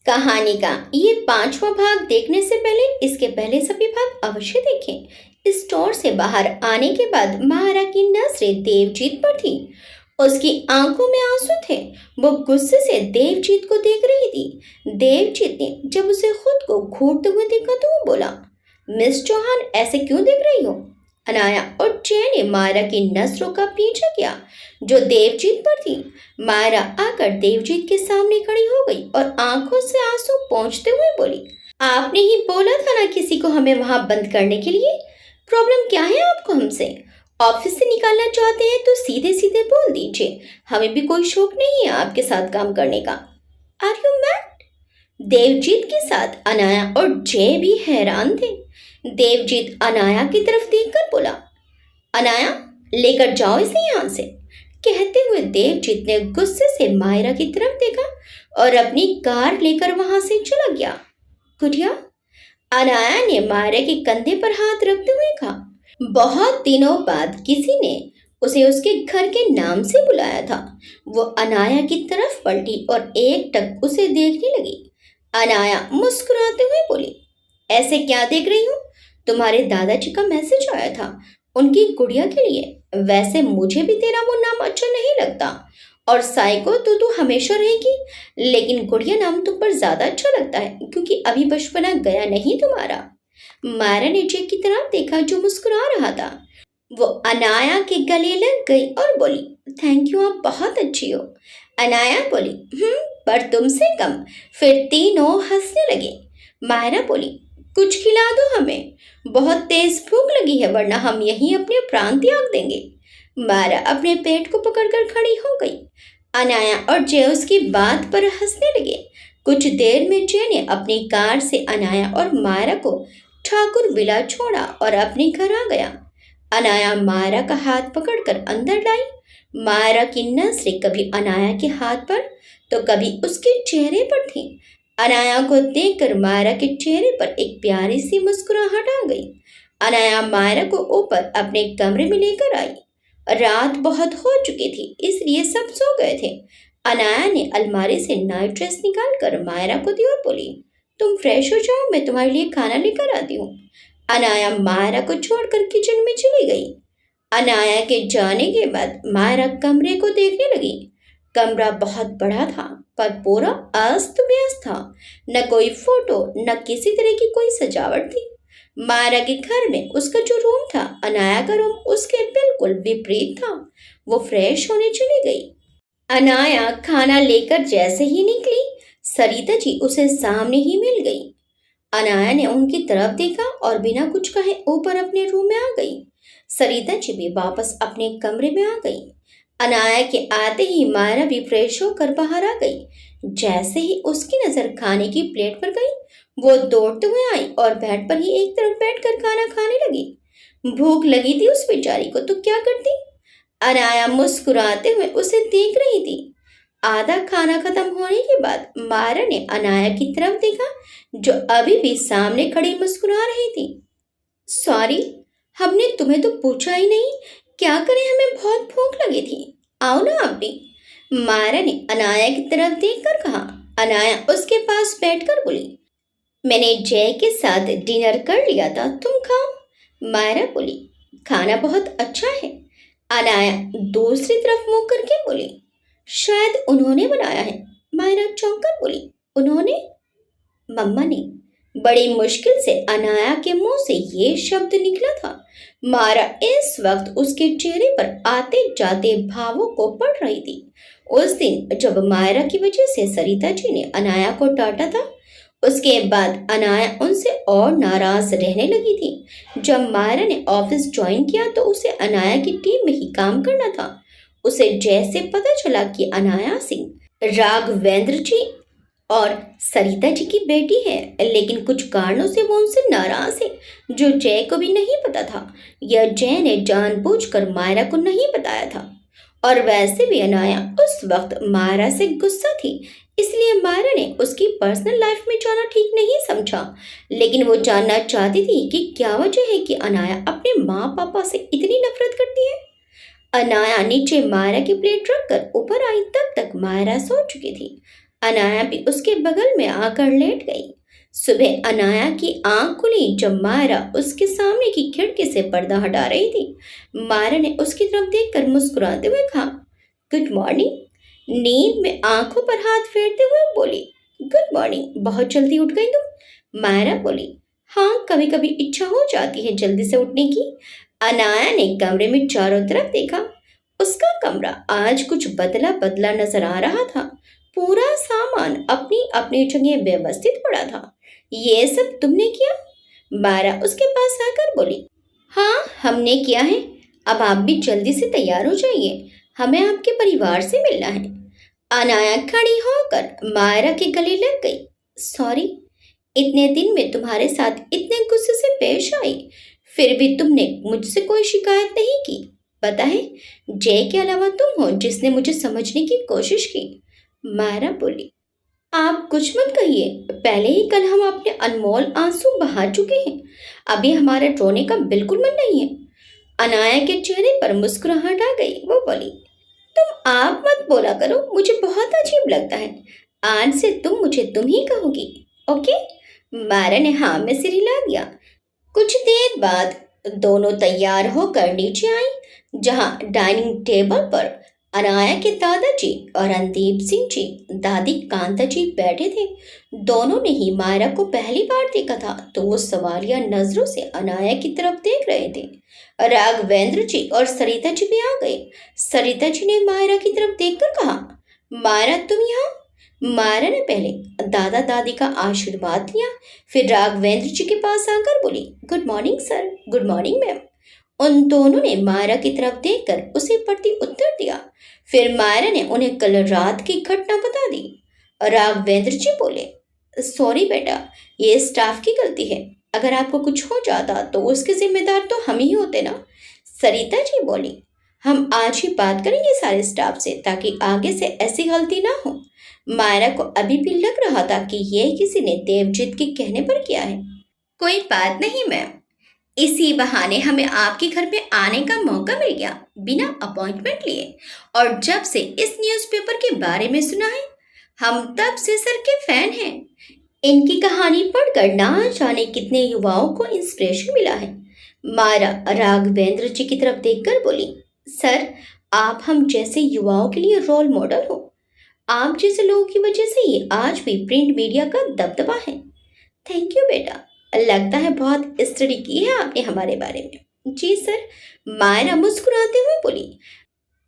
कहानी का ये पांचवा भाग देखने से पहले इसके पहले सभी भाग अवश्य देखें। स्टोर से बाहर आने के बाद महारा की नजरें देवजीत पर थी। उसकी आंखों में आंसू थे। वो गुस्से से देवजीत को देख रही थी। देवजीत ने जब उसे खुद को घूरते हुए देखा तो वो बोला, मिस चौहान ऐसे क्यों देख रही हो? अनाया और जय ने मायरा की नजरों का पीछा किया जो देवजीत पर थी। मायरा आकर देवजीत के सामने खड़ी हो गई और आंखों से आंसू पोंछते हुए बोली, आपने ही बोला था ना किसी को हमें वहां बंद करने के लिए। प्रॉब्लम क्या है आपको हमसे? ऑफिस से निकालना चाहते हैं तो सीधे सीधे बोल दीजिए। हमें भी कोई शौक नहीं है आपके साथ काम करने का। Are you mad? देवजीत के साथ अनाया और जय भी हैरान थे। देवजीत अनाया की तरफ देखकर बोला, अनाया लेकर जाओ इसे यहाँ से। कहते हुए देवजीत ने गुस्से से मायरा की तरफ देखा और अपनी कार लेकर वहां से चला गया। गुड़िया, अनाया ने मायरा के कंधे पर हाथ रखते हुए कहा। बहुत दिनों बाद किसी ने उसे उसके घर के नाम से बुलाया था। वो अनाया की तरफ पलटी और एकटक उसे देखने लगी। अनाया मुस्कुराते हुए बोली, ऐसे क्या देख रही हूँ? तुम्हारे दादाजी का मैसेज आया था उनकी गुड़िया के लिए। वैसे मुझे भी तेरा वो नाम अच्छा नहीं लगता और साइको तो तू हमेशा रहेगी, लेकिन गुड़िया नाम तुम पर ज्यादा अच्छा लगता है क्योंकि अभी बचपना गया नहीं तुम्हारा। मायरा ने जय की तरफ देखा जो मुस्कुरा रहा था। वो अनाया के गले लग गई और बोली, थैंक यू, आप बहुत अच्छी हो। अनाया बोली, पर तुमसे कम। फिर तीनों हंसने लगे। मायरा बोली, कुछ खिला दो हमें, बहुत तेज भूख लगी है वरना हम यहीं अपने प्राण त्याग देंगे। मायरा अपने पेट को पकड़कर खड़ी हो गई। अनाया और जय उसकी बात पर हंसने लगे। कुछ देर में जय ने अपनी कार से अनाया और मायरा को ठाकुर विला छोड़ा और अपने घर आ गया। अनाया मायरा का हाथ पकड़कर अंदर लाई। मायरा की नजरें कभी अनाया के हाथ पर तो कभी उसके चेहरे पर थी। अनाया को देखकर मायरा के चेहरे पर एक प्यारी सी मुस्कुराहट आ गई। अनाया मायरा को ऊपर अपने कमरे में लेकर आई। रात बहुत हो चुकी थी इसलिए सब सो गए थे। अनाया ने अलमारी से नाइट ड्रेस निकालकर मायरा को दी और बोली, तुम फ्रेश हो जाओ, मैं तुम्हारे लिए खाना लेकर आती हूँ। अनाया मायरा को छोड़कर किचन में चली गई। अनाया के जाने के बाद मायरा कमरे को देखने लगी। कमरा बहुत बड़ा था पर पूरा अस्त व्यस्त था। न कोई फोटो न किसी तरह की कोई सजावट थी। मायरा के घर में उसका जो रूम था, अनाया का रूम उसके बिल्कुल विपरीत था। वो फ्रेश होने चली गई। अनाया खाना लेकर जैसे ही निकली, सरिता जी उसे सामने ही मिल गई। अनाया ने उनकी तरफ देखा और बिना कुछ कहे ऊपर अपने रूम में आ गई। सरिता जी भी वापस अपने कमरे में आ गई। अनाया के आते ही मायरा भी फ्रेश होकर बाहर आ गई। जैसे ही उसकी नजर खाने की प्लेट पर गई, वो दौड़ते हुए आई और बेड पर ही एक तरफ बैठकर खाना खाने लगी। भूख लगी थी उस बेचारी को तो क्या करती। अनाया मुस्कुराते हुए उसे देख रही थी। आधा खाना खत्म होने के बाद मायरा ने अनाया की तरफ देखा जो अभी भी सामने खड़ी मुस्कुरा रही थी। सॉरी, हमने तुम्हें तो पूछा ही नहीं। क्या करें, हमें बहुत भूख लगी थी। आओ ना आप भी। मायरा ने अनाया की तरफ देखकर कहा। अनाया उसके पास बैठकर बोली, मैंने जय के साथ डिनर कर लिया था, तुम खाओ। मायरा बोली, खाना बहुत अच्छा है। अनाया दूसरी तरफ मुंह करके बोली, शायद उन्होंने बनाया है। मायरा चौंक कर बोली, उन्होंने? मम्मा ने। बड़ी मुश्किल से अनाया के मुंह से ये शब्द निकला था। मायरा इस वक्त उसके चेहरे पर आते जाते भावों को पढ़ रही थी। उस दिन जब मायरा की वजह से सरिता जी ने अनाया को डांटा था, उसके बाद अनाया उनसे और नाराज रहने लगी थी। जब मायरा ने ऑफिस ज्वाइन किया तो उसे अनाया की टीम में ही काम करना था। उसे जैसे पता चला कि अनाया सिंह राघवेंद्र जी और सरिता जी की बेटी है, लेकिन कुछ कारणों से वो उनसे नाराज है जो जय को भी नहीं पता था। यह जय ने जानबूझकर मायरा को नहीं बताया था। और वैसे भी अनाया उस वक्त मायरा से गुस्सा थी, इसलिए मायरा ने उसकी पर्सनल लाइफ में जाना ठीक नहीं समझा। लेकिन वो जानना चाहती थी कि क्या वजह है कि अनाया अपने माँ पापा से इतनी नफरत करती है। अनाया नीचे मायरा की प्लेट रखकर ऊपर आई तब तक मायरा सो चुकी थी। अनाया भी उसके बगल में आकर लेट गई। सुबह अनाया की आंख खुली जब मायरा उसके सामने की खिड़की से पर्दा हटा रही थी। मायरा ने उसकी तरफ देखकर मुस्कुराते हुए कहा, गुड मॉर्निंग। नींद में आंखों पर हाथ फेरते हुए बोली, गुड मॉर्निंग, बहुत जल्दी उठ गई तुम। मायरा बोली, हाँ, कभी कभी इच्छा हो जाती है जल्दी से उठने की। अनाया ने कमरे में चारों तरफ देखा। उसका कमरा आज कुछ बदला बदला नजर आ रहा था। पूरा सामान अपनी अपनी जगह व्यवस्थित पड़ा था। ये सब तुमने किया? मायरा उसके पास आकर बोली, हाँ, हमने किया है। अब आप भी जल्दी से तैयार हो जाइए, हमें आपके परिवार से मिलना है। अनाया खड़ी होकर मायरा के गले लग गई। सॉरी, इतने दिन में तुम्हारे साथ इतने गुस्से से पेश आई, फिर भी तुमने मुझसे कोई शिकायत नहीं की। पता है, जय के अलावा तुम हो जिसने मुझे समझने की कोशिश की। मायरा बोली, आप कुछ मत कहिए, पहले ही कल हम अपने अनमोल आंसू बहा चुके हैं। अभी हमारे रोने का बिल्कुल मन नहीं है। अनाया के चेहरे पर मुस्कुराहट आ गई। वो बोली, तुम आप मत बोला करो, मुझे बहुत अजीब लगता है। आज से तुम मुझे तुम ही कहोगी, ओके? मायरा ने हाँ में सिर हिला दिया। कुछ देर बाद दोनों तैयार होकर नीचे आई, जहां डाइनिंग टेबल पर अनाया के दादाजी और रणदीप सिंह जी, दादी कांता जी बैठे थे। दोनों ने ही मायरा को पहली बार देखा था, तो वो सवालिया नजरों से अनाया की तरफ देख रहे थे। राघवेंद्र जी और सरिता जी भी आ गए। सरिता जी ने मायरा की तरफ देखकर कहा, मायरा तुम यहाँ? मायरा ने पहले दादा दादी का आशीर्वाद लिया, फिर राघवेंद्र जी के पास आकर बोली, good morning sir. Good morning ma'am. उन दोनों ने मायरा की तरफ देखकर उसे प्रति उत्तर दिया। फिर मायरा ने उन्हें कल रात की घटना बता दी। राघवेंद्र जी बोले, सॉरी बेटा, ये स्टाफ की गलती है। अगर आपको कुछ हो जाता तो उसके जिम्मेदार तो हम ही होते ना। सरिता जी बोली, हम आज ही बात करेंगे सारे स्टाफ से, ताकि आगे से ऐसी गलती ना हो। मायरा को अभी भी लग रहा था कि यह किसी ने देवजीत के कहने पर किया है। कोई बात नहीं मैम, इसी बहाने हमें आपके घर पे आने का मौका मिल गया बिना अपॉइंटमेंट लिए। और जब से इस न्यूज़पेपर के बारे में सुना है, हम तब से सर के फैन हैं। इनकी कहानी पढ़कर ना जाने कितने युवाओं को इंस्पिरेशन मिला है। मायरा राघवेंद्र जी की तरफ देखकर बोली, सर, आप हम जैसे युवाओं के लिए रोल मॉडल हो। आप जैसे लोगों की वजह से ही आज भी प्रिंट मीडिया का दबदबा है। थैंक यू बेटा, लगता है बहुत स्टडी की है आपने हमारे बारे में। जी सर, मायरा मुस्कुराते हुए बोली।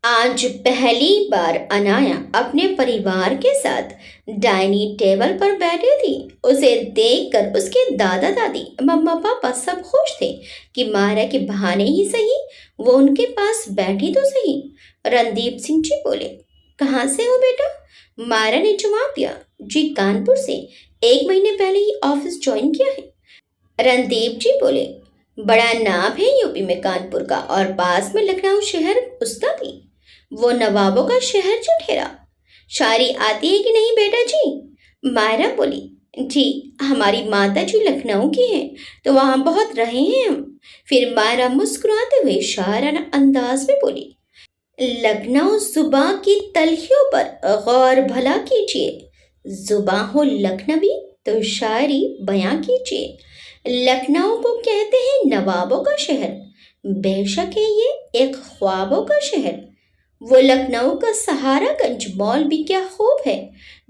आज पहली बार अनाया अपने परिवार के साथ डाइनिंग टेबल पर बैठी थी। उसे देखकर उसके दादा दादी, मम्मा पापा सब खुश थे कि मायरा के बहाने ही सही वो उनके पास बैठी तो सही। रणदीप सिंह जी बोले, कहाँ से हो बेटा? मायरा ने जवाब दिया, जी कानपुर से, 1 महीने पहले ही ऑफिस ज्वाइन किया है। रणदीप जी बोले, बड़ा नाम है यूपी में कानपुर का, और पास में लखनऊ शहर उसका भी, वो नवाबों का शहर जो ठहरा। शायरी आती है कि नहीं बेटा जी? मायरा बोली, जी हमारी माता जी लखनऊ की हैं, तो वहाँ बहुत रहे हैं हम। फिर मायरा मुस्कुराते हुए शायराना अंदाज में बोली, लखनऊ जुबां की तलखियों पर गौर भला कीजिए, जुबां हो लखनवी तो शायरी बयां कीजिए। लखनऊ को कहते हैं नवाबों का शहर, बेशक है ये एक ख्वाबों का शहर। वो लखनऊ का सहारागंज मॉल भी क्या खूब है,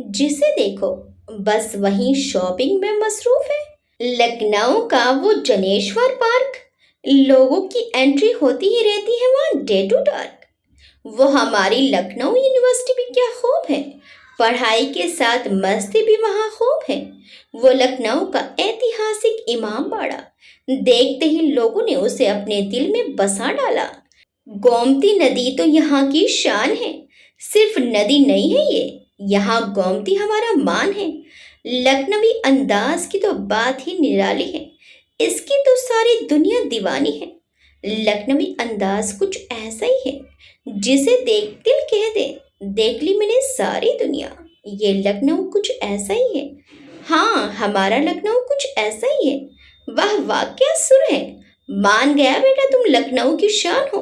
जिसे देखो बस वहीं शॉपिंग में मसरूफ है। लखनऊ का वो जनेश्वर पार्क, लोगों की एंट्री होती ही रहती है वहाँ डे टू डार्क। वो हमारी लखनऊ यूनिवर्सिटी भी क्या खूब है, पढ़ाई के साथ मस्ती भी वहाँ खूब है। वो लखनऊ का ऐतिहासिक इमाम बाड़ा, देखते ही लोगों ने उसे अपने दिल में बसा डाला। गोमती नदी तो यहाँ की शान है, सिर्फ नदी नहीं है ये, यहाँ गोमती हमारा मान है। लखनवी अंदाज की तो बात ही निराली है, इसकी तो सारी दुनिया दीवानी है। लखनवी अंदाज कुछ ऐसा ही है जिसे देख दिल कह दे, देख ली मैंने सारी दुनिया। ये लखनऊ कुछ ऐसा ही है, हाँ हमारा लखनऊ कुछ ऐसा ही है। वाह वाह क्या सुर है, मान गया बेटा तुम लखनऊ की शान हो।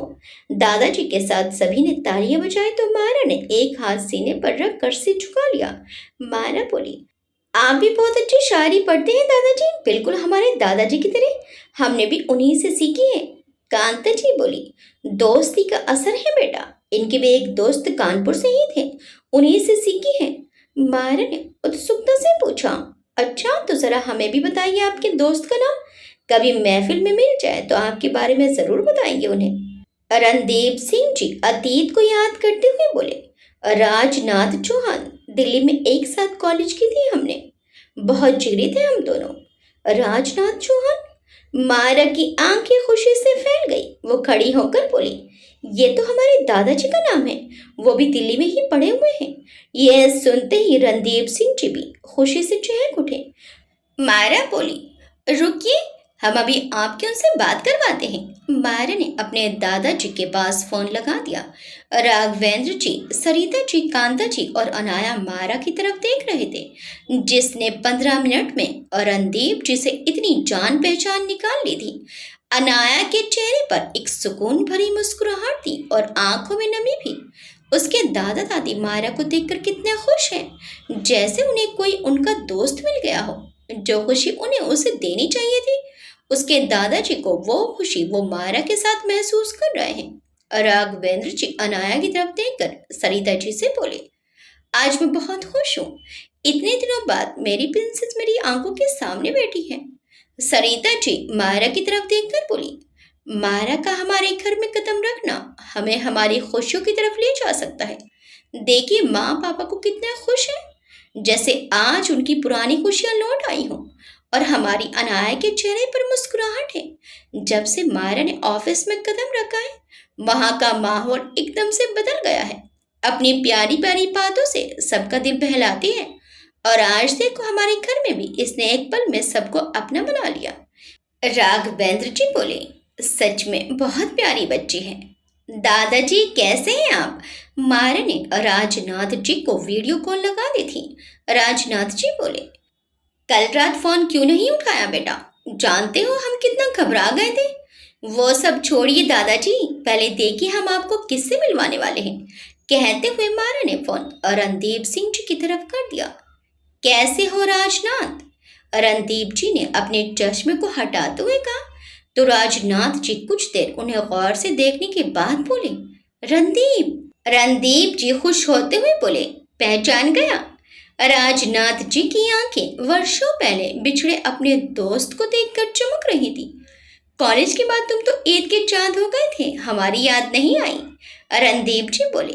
दादाजी के साथ सभी ने तालियां बजाई तो मायरा ने एक हाथ सीने पर रख कर सिर झुका लिया। मारा बोली, आप भी बहुत अच्छी शायरी पढ़ते हैं दादाजी, बिल्कुल हमारे दादाजी की तरह। हमने भी उन्हीं से सीखी है। कांता जी बोली, दोस्ती का असर है बेटा। इनके भी एक दोस्त कानपुर से ही थे, उन्हीं से सीखी है। मारा ने उत्सुकता से पूछा, अच्छा तो जरा हमें भी बताइए आपके दोस्त का नाम। कभी महफिल में मिल जाए तो आपके बारे में जरूर बताएंगे उन्हें। रणदीप सिंह जी अतीत को याद करते हुए बोले, राजनाथ चौहान, दिल्ली में एक साथ कॉलेज की थी हमने, बहुत जिगरी थे हम दोनों। राजनाथ चौहान, मारा की आंखें खुशी से फैल गई। वो खड़ी होकर बोली, ये तो हमारे दादाजी का नाम है, वो भी दिल्ली में ही पढ़े हुए हैं। यह सुनते ही रणदीप सिंह जी भी खुशी से चहक उठे। मायरा बोली, रुकिए, हम अभी आपके उनसे बात करवाते हैं। मायरा ने अपने दादाजी के पास फोन लगा दिया। राघवेंद्र जी, सरिता जी, कांता जी और अनाया मायरा की तरफ देख रहे थे, जिसने 15 मिनट में रणदीप जी से इतनी जान पहचान निकाल ली थी। अनाया के चेहरे पर एक सुकून भरी मुस्कुराहट थी और आंखों में नमी भी। उसके दादा दादी मायरा को देखकर कितने खुश हैं, जैसे उन्हें कोई उनका दोस्त मिल गया हो। जो खुशी उन्हें उसे देनी चाहिए थी, उसके दादाजी को वो खुशी वो मायरा के साथ महसूस कर रहे हैं। राघवेंद्र जी अनाया की तरफ देखकर सरिता जी से बोले, आज मैं बहुत खुश हूँ। इतने दिनों बाद मेरी प्रिंसेस मेरी आंखों के सामने बैठी है। सरिता जी मायरा की तरफ देखकर बोली, मायरा का हमारे घर में कदम रखना हमें हमारी खुशियों की तरफ ले जा सकता है। देखिए माँ पापा को कितना खुश है, जैसे आज उनकी पुरानी खुशियां लौट आई हों। और हमारी अनाया के चेहरे पर मुस्कुराहट है। जब से मायरा ने ऑफिस में कदम रखा है, वहां का माहौल एकदम से बदल गया है। अपनी प्यारी प्यारी बातों से सबका दिल बहलाती है। और आज देखो हमारे घर में भी इसने एक पल में सबको अपना बना लिया। राघवेंद्र जी बोले, सच में बहुत प्यारी बच्ची है। दादाजी कैसे हैं आप? मायरा ने राजनाथ जी को वीडियो कॉल लगा दी थी। राजनाथ जी बोले, कल रात फोन क्यों नहीं उठाया बेटा? जानते हो हम कितना घबरा गए थे। वो सब छोड़िए दादाजी, पहले देखिए हम आपको किससे मिलवाने वाले हैं। कहते हुए मायरा ने फोन रणदीप सिंह जी की तरफ कर दिया। कैसे हो राजनाथ? रणदीप जी ने अपने चश्मे को हटाते हुए कहा। तो राजनाथ जी कुछ देर उन्हें गौर से देखने के बाद बोले, रणदीप। रणदीप जी खुश होते हुए बोले, पहचान गया? राजनाथ जी की आंखें वर्षों पहले बिछड़े अपने दोस्त को देखकर चमक रही थी। कॉलेज के बाद तुम तो ईद के चांद हो गए थे, हमारी याद नहीं आई? रणदीप जी बोले,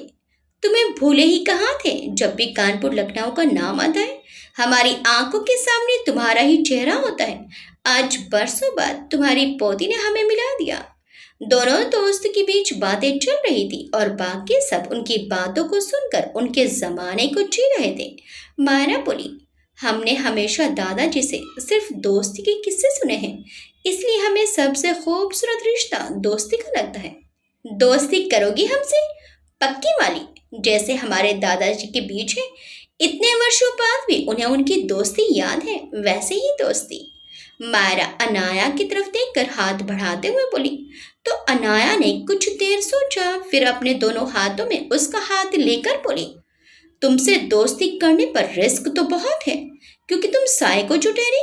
तुम्हें भूले ही कहाँ थे। जब भी कानपुर लखनऊ का नाम आता है, हमारी आंखों के सामने तुम्हारा ही चेहरा होता है। आज बरसों बाद तुम्हारी पोती ने हमें मिला दिया। दोनों दोस्त के बीच बातें चल रही थी और बाकी सब उनकी बातों को सुनकर उनके जमाने को जी रहे थे। मायरा बोली, हमने हमेशा दादाजी से सिर्फ दोस्ती के किस्से सुने हैं, इसलिए हमें सबसे खूबसूरत रिश्ता दोस्ती का लगता है। दोस्ती करोगी हमसे? पक्की वाली, जैसे हमारे दादाजी के बीच है। इतने वर्षों बाद भी उन्हें उनकी दोस्ती याद है, वैसे ही दोस्ती। मायरा अनाया की तरफ देखकर हाथ बढ़ाते हुए बोली। तो अनाया ने कुछ देर सोचा, फिर अपने दोनों हाथों में उसका हाथ लेकर बोली, तुमसे दोस्ती करने पर रिस्क तो बहुत है, क्योंकि तुम साइको ठहरी।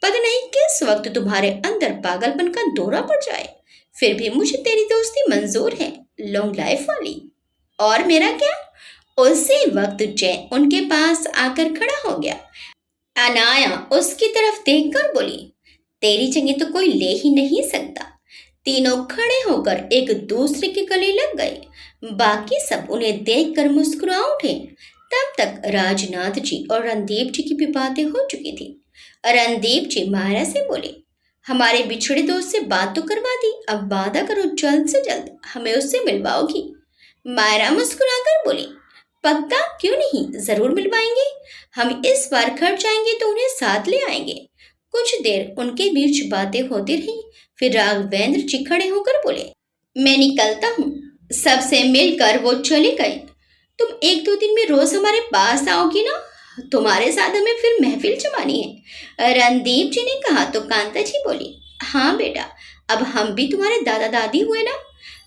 पता नहीं किस वक्त तुम्हारे अंदर पागलपन का दौरा पड़ जाए। फिर भी मुझे तेरी दोस्ती मंजूर है, लॉन्ग लाइफ वाली। और मेरा क्या? उसी वक्त जय उनके पास आकर खड़ा हो गया। अनाया उसकी तरफ देखकर बोली, तेरी जगह तो कोई ले ही नहीं सकता। तीनों खड़े होकर एक दूसरे के गले लग गए। बाकी सब उन्हें देखकर मुस्कुरा उठे। तब तक राजनाथ जी और रणदीप जी की भी बातें हो चुकी थी। रणदीप जी मायरा से बोले, हमारे बिछड़े दोस्त से बात तो करवा दी, अब वादा करो जल्द से जल्द हमें उससे मिलवाओगी। मायरा मुस्कुराकर बोली, पक्का, क्यों नहीं, जरूर मिलवाएंगे। हम इस बार घर जाएंगे तो उन्हें साथ ले आएंगे। कुछ देर उनके बीच बातें होती रही। फिर राघवेंद्र जी खड़े होकर बोले, मैं निकलता हूँ। सबसे मिलकर वो चले गए। तुम 1-2 दिन में रोज हमारे पास आओगी ना? तुम्हारे साथ हमें फिर महफिल जमानी है। रणदीप जी ने कहा तो कांता जी बोली, हाँ बेटा, अब हम भी तुम्हारे दादा दादी हुए ना,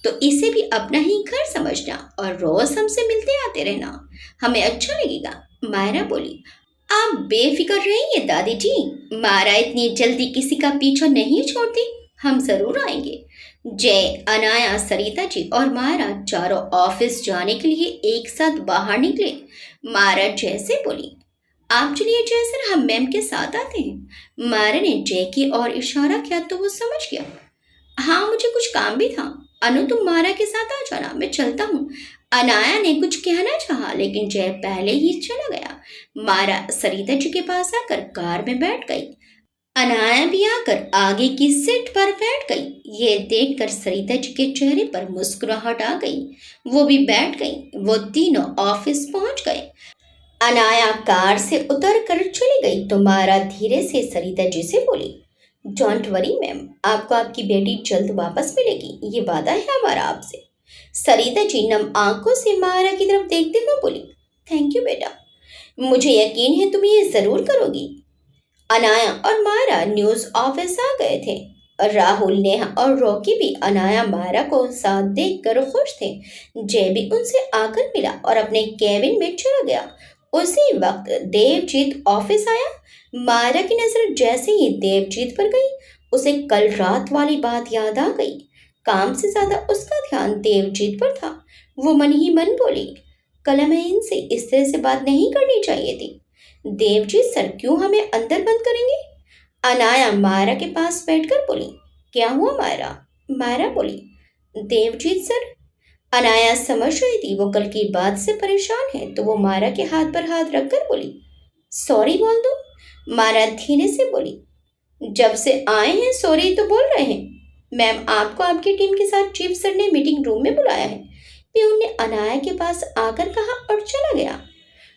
तो इसे भी अपना ही घर समझना और रोज हमसे मिलते आते रहना, हमें अच्छा लगेगा। मायरा बोली, आप बेफिक्र रहिए दादी जी, मारा इतनी जल्दी किसी का पीछा नहीं छोड़ती, हम जरूर आएंगे। जय, अनाया, सरिता जी और मायरा चारों ऑफिस जाने के लिए एक साथ बाहर निकले। मायरा जय से बोली, आप चलिए जय सर, हम मैम के साथ आते हैं। मायरा ने जय की और इशारा किया तो वो समझ गया। हाँ, मुझे कुछ काम भी था। अनु, तुम मारा के साथ आ जाना, मैं चलता हूँ। अनाया ने कुछ कहना चाहा लेकिन जय पहले ही चला गया। मारा सरिता जी के पास आकर कार में बैठ गई। अनाया भी आकर आगे की सीट पर बैठ गई। ये देखकर सरिता जी के चेहरे पर मुस्कुराहट आ गई। वो भी बैठ गई। वो तीनों ऑफिस पहुंच गए। अनाया कार से उतर कर चली गई तो मारा धीरे से सरिता जी से बोली, डोंट वरी मैम, आपको आपकी बेटी जल्द वापस मिलेगी, ये वादा है हमारा आपसे। सरिता जी नम आंखों से मारा की तरफ देखते हुए बोली, थैंक यू बेटा, मुझे यकीन है तुम ये जरूर करोगी। अनाया और मारा न्यूज ऑफिस आ गए थे। राहुल, नेहा और रॉकी भी अनाया मारा को साथ देखकर खुश थे। जय भी उनसे आकर मिला और अपने केबिन में चला गया। उसी वक्त देवजीत ऑफिस आया। मारा की नजर जैसे ही देवजीत पर गई, उसे कल रात वाली बात याद आ गई। काम से ज्यादा उसका ध्यान देवजीत पर था। वो मन ही मन बोली, कल हमें इनसे इस तरह से बात नहीं करनी चाहिए थी। देवजीत सर क्यों हमें अंदर बंद करेंगे? अनाया मायरा के पास बैठकर बोली, क्या हुआ मायरा? मायरा बोली, देवजीत सर। अनाया समझ रही थी वो कल की बात से परेशान है तो वो मायरा के हाथ पर हाथ रखकर बोली, सॉरी बोल दो। मायरा धीरे से बोली, जब से आए हैं सॉरी तो बोल रहे हैं। मैम, आपको आपकी टीम के साथ चीफ सर ने मीटिंग रूम में बुलाया है, प्यून ने अनाया के पास आकर कहा और चला गया।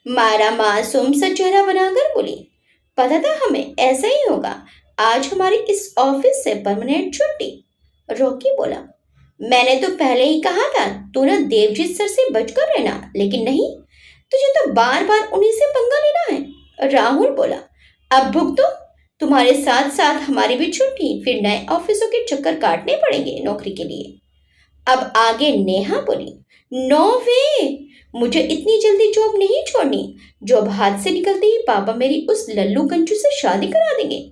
मायरा मासूम सा चेहरा बनाकर बोली, पता था हमें ऐसा ही होगा, आज हमारी इस ऑफिस से परमानेंट छुट्टी। रॉकी बोला, मैंने तो पहले ही कहा था तू ना देवजीत सर से बचकर रहना, लेकिन नहीं, तुझे तो बार बार उन्हीं से पंगा लेना है। राहुल बोला, अब भुगतो, तुम्हारे साथ साथ हमारी भी छुट्टी, फिर नए ऑफिसों के चक्कर काटने पड़ेंगे नौकरी के लिए। अब आगे नेहा बोली, नो वे, मुझे इतनी जल्दी जॉब नहीं छोड़नी। जॉब हाथ से निकलते ही पापा मेरी उस लल्लू कंजू से शादी करा देंगे।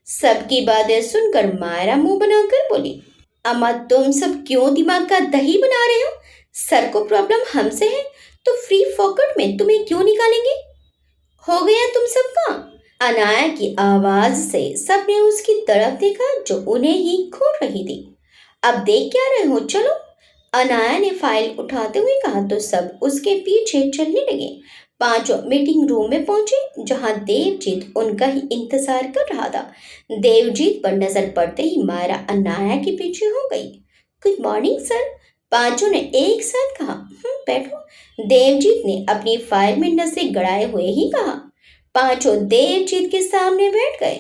सबकी बातें सुनकर मायरा मुंह बनाकर बोली, अम्मा तुम सब क्यों दिमाग का दही बना रहे हो? सर को प्रॉब्लम हमसे है तो फ्री फोकट में तुम्हें क्यों निकालेंगे? हो गया तुम सबका? अनाया की आवाज से सबने उसकी तरफ देखा जो उन्हें ही घूर रही थी। अब देख क्या रहे हो, चलो। अनाया ने फाइल उठाते हुए कहा तो सब उसके पीछे चलने लगे। पांचों मीटिंग रूम में पहुंचे जहां देवजीत उनका ही इंतजार कर रहा था। देवजीत पर नजर पड़ते ही मायरा अनाया के पीछे हो गई। गुड मॉर्निंग सर, पांचों ने एक साथ कहा। बैठो, देवजीत ने अपनी फाइल में नजरें गड़ाए हुए ही कहा। पांचों देवजीत के सामने बैठ गए।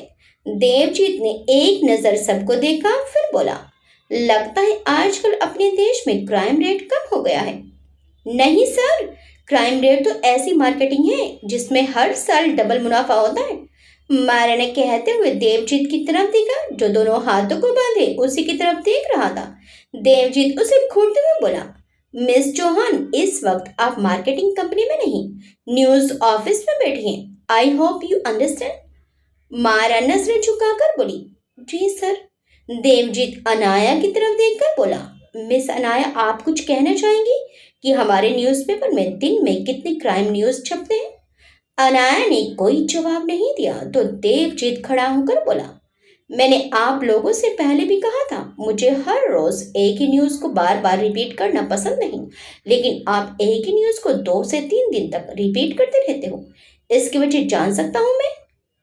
देवजीत ने एक नजर सबको देखा फिर बोला, लगता है आजकल अपने देश में क्राइम रेट कम हो गया है। नहीं सर, क्राइम रेट तो ऐसी मार्केटिंग है जिसमें हर साल डबल मुनाफा होता है। मायरा ने कहते हुए देवजीत की तरफ देखा जो दोनों हाथों को बांधे उसी की तरफ देख रहा था। देवजीत उसे घूरते हुए बोला, मिस चौहान, इस वक्त आप मार्केटिंग कंपनी में नहीं, न्यूज ऑफिस में बैठी हैं। I hope you understand. Myra नजरें झुकाकर बोली, जी सर। देवजीत अनाया की तरफ देखकर बोला, मिस अनाया, आप कुछ कहना चाहेंगी कि हमारे न्यूज़पेपर में दिन में कितने क्राइम न्यूज़ छपते हैं? अनाया ने कोई जवाब नहीं दिया तो देवजीत खड़ा होकर बोला, मैंने आप लोगों से पहले भी कहा था मुझे हर रोज एक ही न्यूज़ को बार बार रिपीट करना पसंद नहीं, लेकिन आप एक ही न्यूज़ को 2 से 3 दिन तक रिपीट करते रहते हो। इसकी वजह जान सकता हूँ मैं?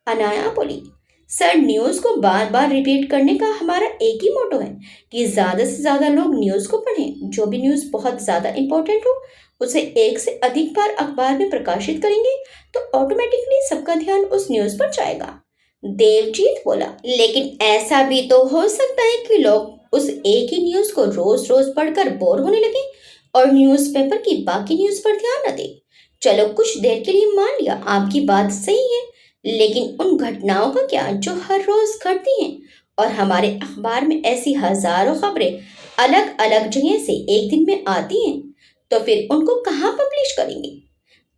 अनाया बोली, सर, न्यूज़ को बार बार रिपीट करने का हमारा एक ही मोटो है कि ज़्यादा से ज़्यादा लोग न्यूज़ को पढ़ें। जो भी न्यूज़ बहुत ज़्यादा इंपॉर्टेंट हो उसे एक से अधिक बार अखबार में प्रकाशित करेंगे तो ऑटोमेटिकली सबका ध्यान उस न्यूज़ पर जाएगा। देवजीत बोला, लेकिन ऐसा भी तो हो सकता है कि लोग उस एक ही न्यूज़ को रोज रोज पढ़कर बोर होने लगे और न्यूज़पेपर की बाकी न्यूज़ पर ध्यान न दे। चलो, कुछ देर के लिए मान लिया आपकी बात सही है, लेकिन उन घटनाओं का क्या जो हर रोज घटती हैं? और हमारे अखबार में ऐसी हजारों खबरें अलग अलग जगह से एक दिन में आती हैं, तो फिर उनको कहाँ पब्लिश करेंगे?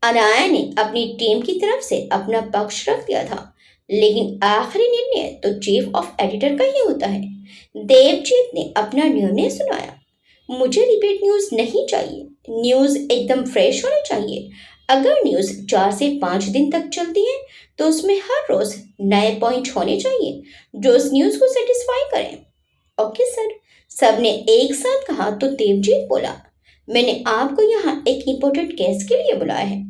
अनाया ने अपनी टीम की तरफ से अपना पक्ष रख दिया था, लेकिन आखिरी निर्णय तो चीफ ऑफ एडिटर का ही होता है। देवजीत ने अपना निर्णय सुनाया। मुझे रिपीट न्यूज नहीं चाहिए, न्यूज एकदम फ्रेश होनी चाहिए। अगर न्यूज 4 से 5 दिन तक चलती है तो उसमें हर रोज नए पॉइंट होने चाहिए जो उस न्यूज को सेटिस्फाई करें। ओके सर, सबने एक साथ कहा तो देवजीत बोला, मैंने आपको यहाँ एक इम्पोर्टेंट केस के लिए बुलाया है।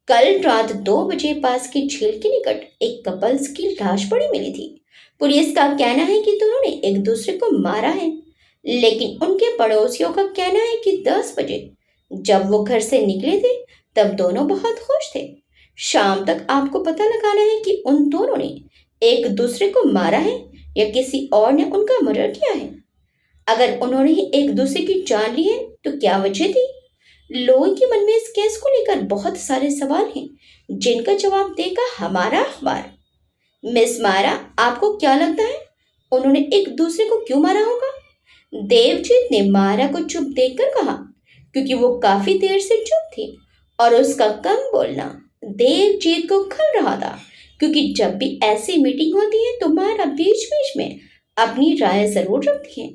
कल रात 2 बजे पास की झील के निकट एक कपल्स की लाश पड़ी मिली थी। पुलिस का कहना है कि दोनों ने एक दूसरे को मारा है, लेकिन उनके पड़ोसियों का कहना है कि 10 बजे जब वो घर से निकले थे तब दोनों बहुत खुश थे। शाम तक आपको पता लगाना है कि उन दोनों ने एक दूसरे को मारा है या किसी और ने उनका मर्डर किया है। अगर उन्होंने ही एक दूसरे की जान ली है तो क्या वजह थी? लोगों के मन में इस केस को लेकर बहुत सारे सवाल हैं जिनका जवाब देगा हमारा अखबार। मिस मायरा, आपको क्या लगता है उन्होंने एक दूसरे को क्यों मारा होगा? देवजीत ने मायरा को चुप देखकर कहा, क्योंकि वो काफी देर से चुप थी और उसका कम बोलना देवजीत को खल रहा था। क्योंकि जब भी ऐसी मीटिंग होती है तो मायरा बीच बीच में अपनी राय जरूर रखती है।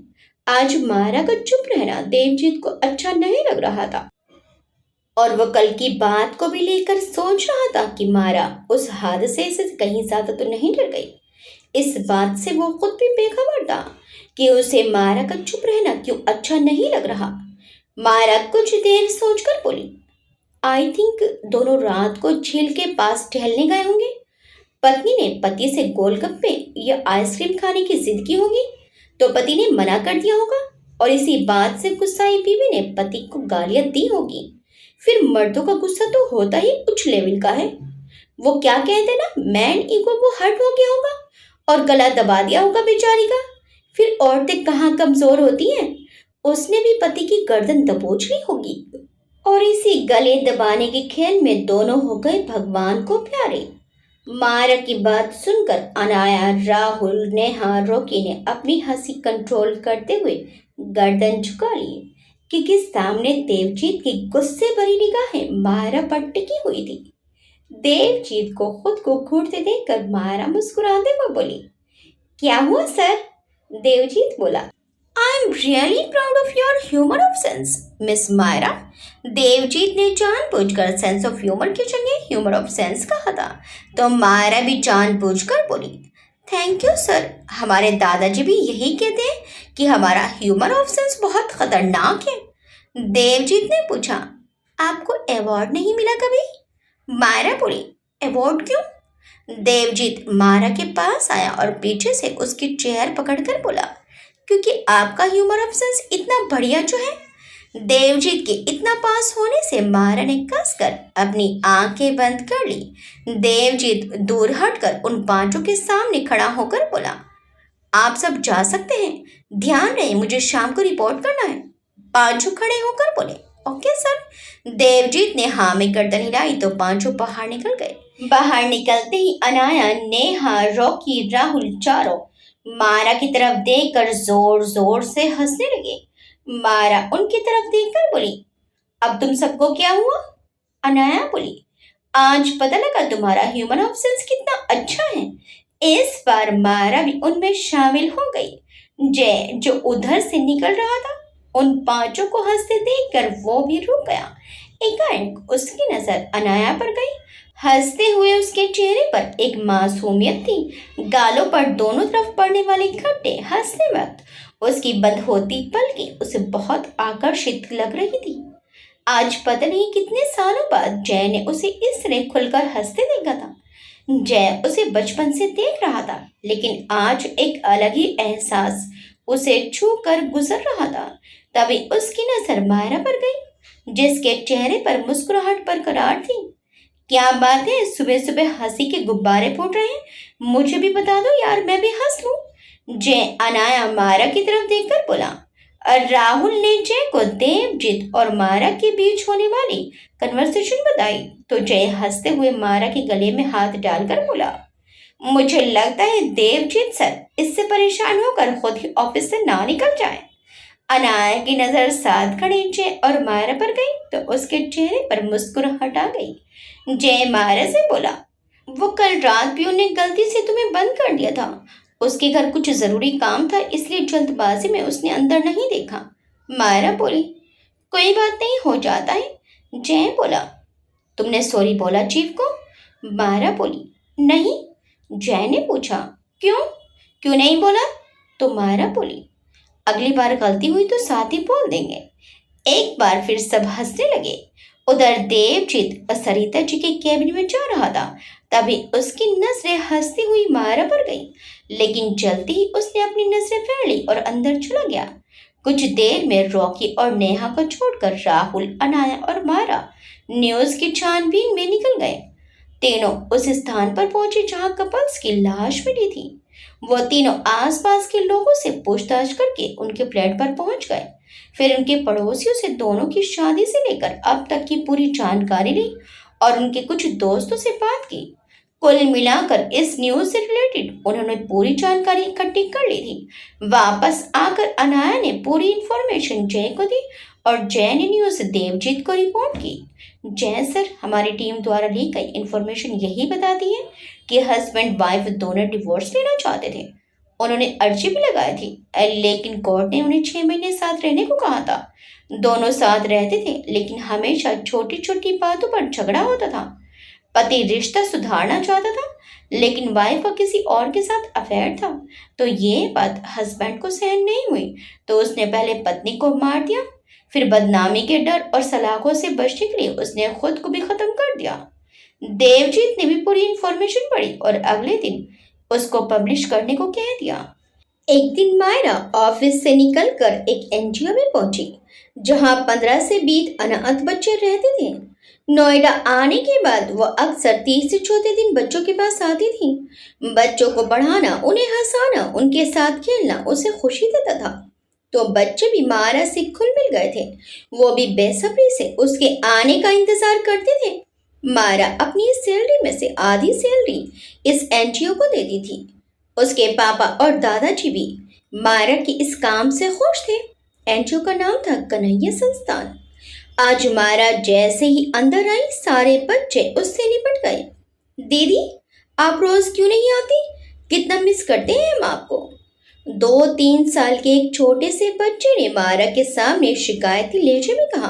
आज मायरा का चुप रहना देवजीत को अच्छा नहीं लग रहा था और वो कल की बात को भी लेकर सोच रहा था कि मायरा उस हादसे से कहीं ज्यादा तो नहीं डर गई। इस बात से वो खुद भी बेखबर था कि उसे मायरा का चुप रहना क्यों अच्छा नहीं लग रहा। मायरा कुछ देर सोचकर बोली, आई थिंक दोनों रात को झील के पास टहलने गए होंगे। पत्नी ने पति से गोलगप्पे या आइसक्रीम खाने की जिद की होगी तो पति ने मना कर दिया होगा और इसी बात से गुस्साई बीवी ने पति को गालियां दी होगी। फिर मर्दों का गुस्सा तो होता ही उच्च लेवल का है। वो क्या कहते हैं ना, मैन ईगो वो हर्ट हो गया होगा और गला दबा दिया होगा बेचारी का। फिर औरतें कहाँ कमजोर होती हैं, उसने भी पति की गर्दन दबोच ली होगी और इसी गले दबाने के खेल में दोनों हो गए भगवान को प्यारे। मायरा की बात सुनकर अनाया, राहुल, नेहा, रॉकी ने अपनी हंसी कंट्रोल करते हुए गर्दन झुका ली, क्योंकि सामने देवजीत की गुस्से भरी निगाहें मायरा पर टिकी हुई थी। देवजीत को खुद को घूरते देखकर मायरा मुस्कुराते हुए बोली, क्या हुआ सर? देवजीत बोला, I am really proud of your humour of sense miss Myra. Devjeet ने जानबूझकर सेंस ऑफ ह्यूमर की जगह ह्यूमर ऑफ सेंस कहा था तो मायरा भी जानबूझकर बोली, थैंक यू सर। हमारे दादाजी भी यही कहते हैं कि हमारा ह्यूमर ऑफ सेंस बहुत खतरनाक है। देवजीत ने पूछा, आपको अवार्ड नहीं मिला कभी? मायरा बोली, अवार्ड क्यों? देवजीत मायरा के पास आया और पीछे से उसकी चेयर पकड़कर बोला, क्योंकि आपका ह्यूमर ऑफ सेंस इतना बढ़िया जो है। देवजीत के इतना पास होने से मायरा ने कसकर अपनी आंखें बंद कर ली। देवजीत दूर हटकर उन पांचों के सामने खड़ा होकर बोला, आप सब जा सकते हैं, ध्यान रहे मुझे शाम को रिपोर्ट करना है। पांचों खड़े होकर बोले, ओके सर। देवजीत ने हाँ में गर्दन हिलाई तो पांचों बाहर निकल गए। बाहर निकलते ही अनाया, नेहा, रॉकी, राहुल चारों मायरा की तरफ देखकर जोर जोर से हंसने लगे। मायरा उनकी तरफ देखकर बोली, अब तुम सबको क्या हुआ? अनाया बोली, आज पता लगा तुम्हारा ह्यूमन ऑफ सेंस कितना अच्छा है। इस बार मायरा भी उनमें शामिल हो गई। जय जो उधर से निकल रहा था उन पांचों को हंसते देखकर वो भी रुक गया। एकाएक उसकी नजर अनाया पर गई। हंसते हुए उसके चेहरे पर एक मासूमियत थी। गालों पर दोनों तरफ पड़ने वाले खट्टे हंसने वक्त उसकी बंद होती पलकें उसे बहुत आकर्षित लग रही थी। आज पता नहीं कितने सालों बाद जय ने उसे इस तरह खुलकर हंसते देखा था। जय उसे बचपन से देख रहा था, लेकिन आज एक अलग ही एहसास उसे छू कर गुजर रहा था। तभी उसकी नजर मायरा पर गई, जिसके चेहरे पर मुस्कुराहट बरकरार थी। क्या बात है, सुबह सुबह हंसी के गुब्बारे फूट रहे हैं? मुझे भी बता दो यार, मैं भी हंस लूं। जय अनाया मायरा की तरफ देखकर बोला। और राहुल ने जय को देवजीत और मायरा के बीच होने वाली कन्वर्सेशन बताई तो जय हंसते हुए मायरा के गले में हाथ डालकर बोला, मुझे लगता है देवजीत सर इससे परेशान होकर खुद ही ऑफिस से ना निकल जाए। अनाया की नजर साथ खड़े जय और मायरा पर गई तो उसके चेहरे पर मुस्कुराहट आ गई। जय मायरा से बोला, वो कल रात भी उन्हें गलती से तुम्हें बंद कर दिया था। उसके घर कुछ जरूरी काम था इसलिए जल्दबाजी में उसने अंदर नहीं देखा। मायरा बोली, कोई बात नहीं, हो जाता है। जय बोला, तुमने सॉरी बोला चीफ को? मायरा बोली, नहीं। जय ने पूछा, क्यों? क्यों नहीं बोला? तो मायरा बोली, अगली बार गलती हुई तो साथ ही बोल देंगे। एक बार फिर सब हंसने लगे। उधर देवजीत सरिता जी के कैबिन में जा रहा था, तभी उसकी नजरें हंसती हुई मायरा पर गई, लेकिन जल्दी ही उसने अपनी नजरें फेर ली और अंदर चला गया। कुछ देर में रॉकी और नेहा को छोड़कर राहुल, अनाया और मायरा न्यूज की छानबीन में निकल गए। तीनों उस स्थान पर पहुंचे जहां कपल्स की लाश मिली थी। वो तीनों आसपास के लोगों से पूछताछ करके उनके फ्लैट पर पहुंच गए। फिर उनके पड़ोसियों से दोनों की शादी से लेकर अब तक की पूरी जानकारी ली और उनके कुछ दोस्तों से बात की। कुल मिलाकर इस न्यूज से रिलेटेड उन्होंने पूरी जानकारी इकट्ठी कर ली थी। वापस आकर अनाया ने पूरी इंफॉर्मेशन जय को दी और जय ने न्यूज देवजीत को रिपोर्ट की। जय सर, हमारी टीम द्वारा ली गई इंफॉर्मेशन यही बताती है कि हस्बैंड वाइफ दोनों डिवोर्स लेना चाहते थे। उन्होंने अर्जी भी लगाई थी, लेकिन कोर्ट ने उन्हें 6 महीने साथ रहने को कहा था। दोनों साथ रहते थे लेकिन हमेशा छोटी छोटी बातों पर झगड़ा होता था। पति रिश्ता सुधारना चाहता था लेकिन वाइफ का किसी और के साथ अफेयर था। तो ये बात हस्बैंड को सहन नहीं हुई तो उसने पहले पत्नी को मार दिया, फिर बदनामी के डर और सलाखों से बचने के लिए उसने खुद को भी खत्म कर दिया। देवजीत ने भी पूरी इंफॉर्मेशन पढ़ी और अगले दिन उसको पब्लिश करने को कह दिया। एक दिन मायरा ऑफिस से निकलकर एक एनजीओ में पहुंची जहां 15 से 20 अनाथ बच्चे रहते थे। नोएडा आने के बाद वो अक्सर 30 से चौथे दिन बच्चों के पास आती थी। बच्चों को पढ़ाना, उन्हें हंसाना, उनके साथ खेलना उसे खुशी देता था। तो बच्चे भी मायरा से खुल मिल गए थे। वो भी बेसब्री से उसके आने का इंतजार करते थे। मायरा अपनी सैलरी में से आधी सैलरी इस एनजीओ को देती थी। उसके पापा और दादाजी भी मायरा के इस काम से खुश थे। एनजीओ का नाम था कन्हैया संस्थान। आज मायरा जैसे ही अंदर आई, सारे बच्चे उससे निपट गए। दीदी, आप रोज क्यों नहीं आती? कितना मिस करते हैं हम आपको। 2-3 साल के एक छोटे से बच्चे ने मायरा के सामने शिकायती लहजे में कहा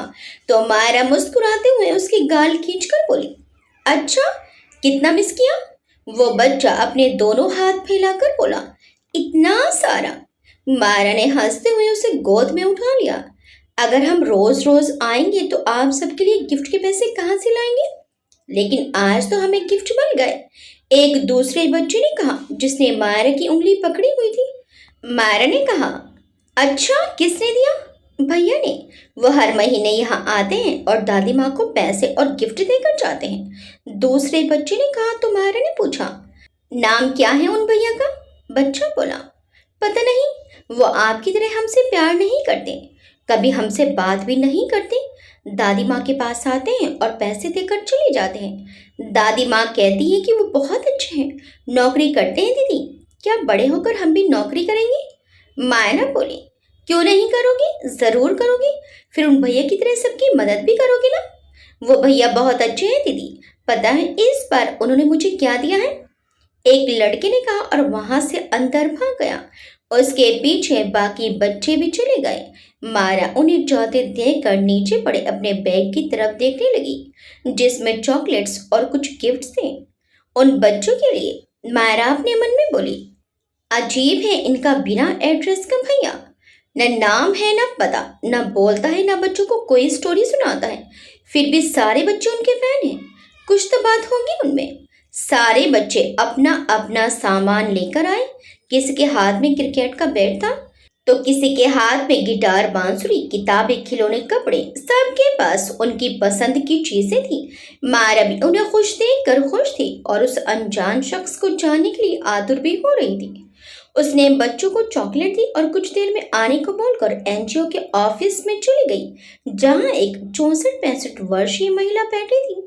तो मायरा मुस्कुराते हुए उसकी गाल खींचकर बोली, अच्छा, कितना मिस किया? वो बच्चा अपने दोनों हाथ फैलाकर बोला, इतना सारा। मायरा ने हंसते हुए उसे गोद में उठा लिया। अगर हम रोज रोज आएंगे तो आप सबके लिए गिफ्ट के पैसे कहाँ से लाएंगे? लेकिन आज तो हमें गिफ्ट मिल गए, एक दूसरे बच्चे ने कहा जिसने मायरा की उंगली पकड़ी हुई थी। मायरा ने कहा, अच्छा, किसने दिया? भैया ने। वो हर महीने यहाँ आते हैं और दादी माँ को पैसे और गिफ्ट देकर जाते हैं। दूसरे बच्चे ने कहा तो मायरा ने पूछा, नाम क्या है उन भैया का? बच्चा बोला, पता नहीं, वो आपकी तरह हमसे प्यार नहीं करते, कभी हमसे बात भी नहीं करते। दादी माँ के पास आते हैं और पैसे देकर चले जाते हैं। दादी माँ कहती है कि वो बहुत अच्छे हैं, नौकरी करते हैं। दीदी, क्या बड़े होकर हम भी नौकरी करेंगे? मायरा बोली, क्यों नहीं करोगी, जरूर करोगी। फिर उन भैया की तरह सबकी मदद भी करोगी ना। वो भैया बहुत अच्छे हैं दीदी, पता है इस बार उन्होंने मुझे क्या दिया है? एक लड़के ने कहा और वहां से अंदर भाग गया। उसके पीछे बाकी बच्चे भी चले गए। मायरा उन्हें जाते देखकर नीचे पड़े अपने बैग की तरफ देखने लगी जिसमें चॉकलेट्स और कुछ गिफ्ट्स थे उन बच्चों के लिए। मायरा अपने मन में बोली, अजीब है इनका बिना एड्रेस का भैया, न नाम है न पता, न बोलता है न बच्चों को कोई स्टोरी सुनाता है, फिर भी सारे बच्चे उनके फैन हैं। कुछ तो बात होगी उनमें। सारे बच्चे अपना अपना सामान लेकर आए। किसी के हाथ में क्रिकेट का बैट था तो किसी के हाथ में गिटार, बांसुरी, किताबें, खिलौने, कपड़े, सबके पास उनकी पसंद की चीजें थी। मायरा भी उन्हें खुश देखकर खुश थी और उस अनजान शख्स को जानने के लिए आतुर भी हो रही थी। उसने बच्चों को चॉकलेट दी और कुछ देर में आने को बोलकर एनजीओ के ऑफिस में चली गई जहां एक 64-65 वर्षीय महिला बैठी थी।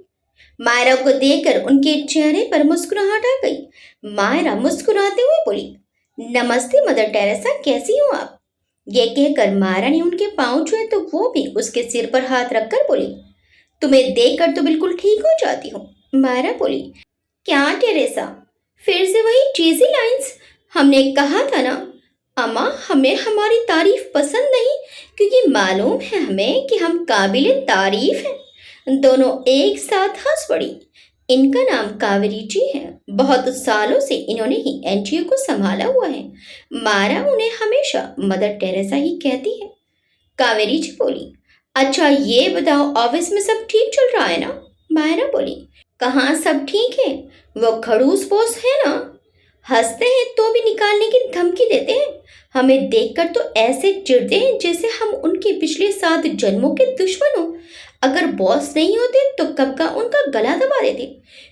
मायरा को देखकर उनके चेहरे पर मुस्कुराहट आ गई। मायरा मुस्कुराते हुए बोली, नमस्ते मदर टेरेसा, कैसी हो आप? ये कहकर मायरा ने उनके पांव छुए तो वो भी उसके सिर पर हाथ रखकर बोली, तुम्हें देखकर तो बिल्कुल ठीक हो जाती हूँ। मायरा बोली, क्या टेरेसा, फिर से वही चीजी लाइंस? हमने कहा था ना अम्मा, हमें हमारी तारीफ पसंद नहीं, क्योंकि मालूम है हमें कि हम काबिले तारीफ हैं। दोनों एक साथ हंस पड़ी। इनका नाम कावेरी जी है। बहुत सालों से इन्होंने ही एनजीओ को संभाला हुआ है। मारा उन्हें हमेशा मदर टेरेसा ही कहती है। कावेरी जी बोली, अच्छा ये बताओ, ऑफिस में सब ठीक चल रहा है ना? मायरा बोली, कहाँ सब ठीक है, वो खड़ूस बॉस है ना, हंसते हैं तो भी निकालने की धमकी देते हैं। हमें देखकर तो ऐसे चिढ़ते हैं जैसे हम उनके पिछले 7 जन्मों के दुश्मन हो। अगर बॉस नहीं होते तो कब का उनका गला दबा देते,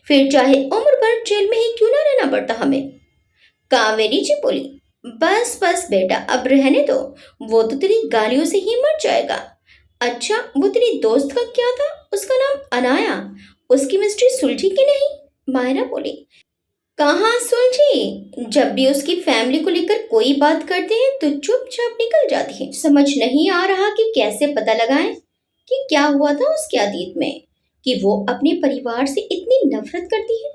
फिर चाहे उम्र भर जेल में ही क्यों ना रहना पड़ता हमें। कावेरी जी बोली, बस बस बेटा, अब रहने दो, वो तो तेरी गालियों से ही मर जाएगा। अच्छा, वो तेरी दोस्त का क्या था, उसका नाम अनाया, उसकी मिस्ट्री सुलझी कि नहीं? मायरा बोली, कहाँ सुलझी, जब भी उसकी फैमिली को लेकर कोई बात करते हैं तो चुपचाप निकल जाती है। समझ नहीं आ रहा कि कैसे पता लगाएं कि क्या हुआ था उसके अतीत में, कि वो अपने परिवार से इतनी नफरत करती है।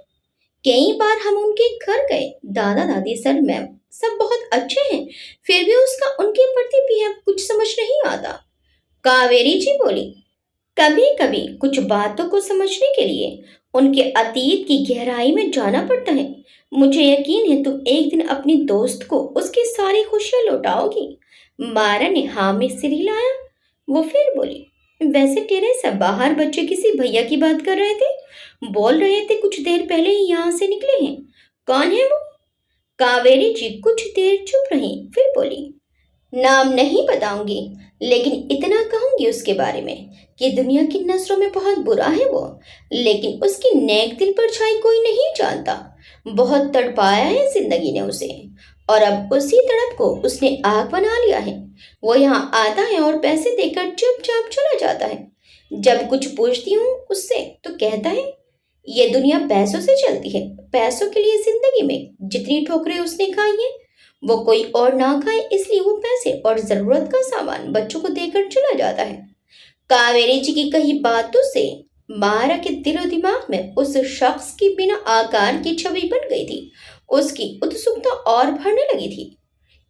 कई बार हम उनके घर गए, दादा दादी सर मैम सब बहुत अच्छे हैं, फिर भी उसका उनके प्रति बिहेव कुछ समझ नहीं आता। कावेरी जी बोली, कभी कभी कुछ बातों को समझने के लिए उनके अतीत की गहराई में जाना पड़ता है। मुझे यकीन है तुम एक दिन अपनी दोस्त को उसकी सारी खुशियां लौटाओगी। मारा ने हाँ में सिर हिलाया। वो फिर बोली, वैसे टेरेसा, बाहर बच्चे किसी भैया की बात कर रहे थे, बोल रहे थे कुछ देर पहले ही यहाँ से निकले हैं। कौन है वो? कावेरी जी कुछ देर चुप रही, फिर बोली, नाम नहीं बताऊंगी, लेकिन इतना कहूंगी उसके बारे में कि दुनिया की नजरों में बहुत बुरा है वो, लेकिन उसकी नेक दिल पर छाई कोई नहीं जानता। बहुत तड़पाया है जिंदगी ने उसे, और अब उसी तड़प को उसने आग बना लिया है। वो यहाँ आता है और पैसे देकर चुपचाप चला जाता है। जब कुछ पूछती हूँ उससे तो कहता है, ये दुनिया पैसों से चलती है, पैसों के लिए जिंदगी में जितनी ठोकरें उसने खाई है वो कोई और ना खाए, इसलिए वो पैसे और जरूरत का सामान बच्चों को देकर चला जाता है। कावेरी जी की कही बातों से मारा के दिलो दिमाग में उस शख्स की बिना आकार की छवि बन गई थी। उसकी उत्सुकता और बढ़ने लगी थी।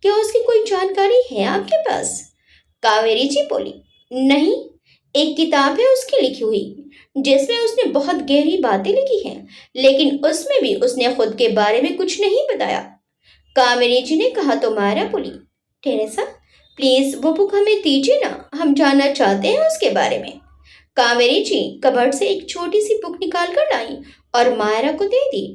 क्या उसकी कोई जानकारी है आपके पास? कावेरी जी बोली, नहीं, एक किताब है उसकी लिखी हुई, जिसमें उसने बहुत गहरी बातें लिखी हैं, लेकिन उसमें भी उसने खुद के बारे में कुछ नहीं बताया। कावेरी जी ने कहा तो मायरा बोली, टेरेसा प्लीज वो बुक हमें दीजिए ना, हम जानना चाहते हैं उसके बारे में। कावेरी जी कबर्ड से एक छोटी सी बुक निकाल कर लाई और मायरा को दे दी।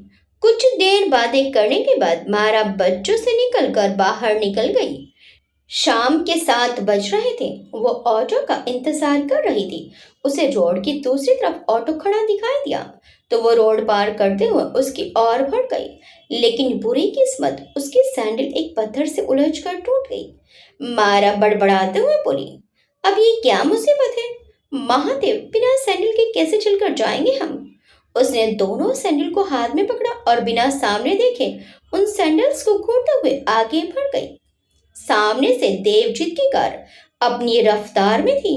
कुछ देर बातें करने के बाद मायरा बच्चों से निकलकर बाहर निकल गई। शाम के 7 बज रहे थे। वो ऑटो का इंतजार कर रही थी। उसे रोड की दूसरी तरफ ऑटो खड़ा दिखाई दिया तो वो रोड पार करते हुए उसकी ओर बढ़ गई, लेकिन बुरी किस्मत, उसकी सैंडल एक पत्थर से उलझकर टूट गई। मारा बड़बड़ाते हुए बोली, अब ये क्या मुसीबत है महादेव, बिना सैंडल के कैसे चलकर जाएंगे हम? उसने दोनों सैंडल को हाथ में पकड़ा और बिना सामने देखे उन सैंडल्स को घूरते हुए आगे बढ़ गई। सामने से देवजीत की कार अपनी रफ्तार में थी।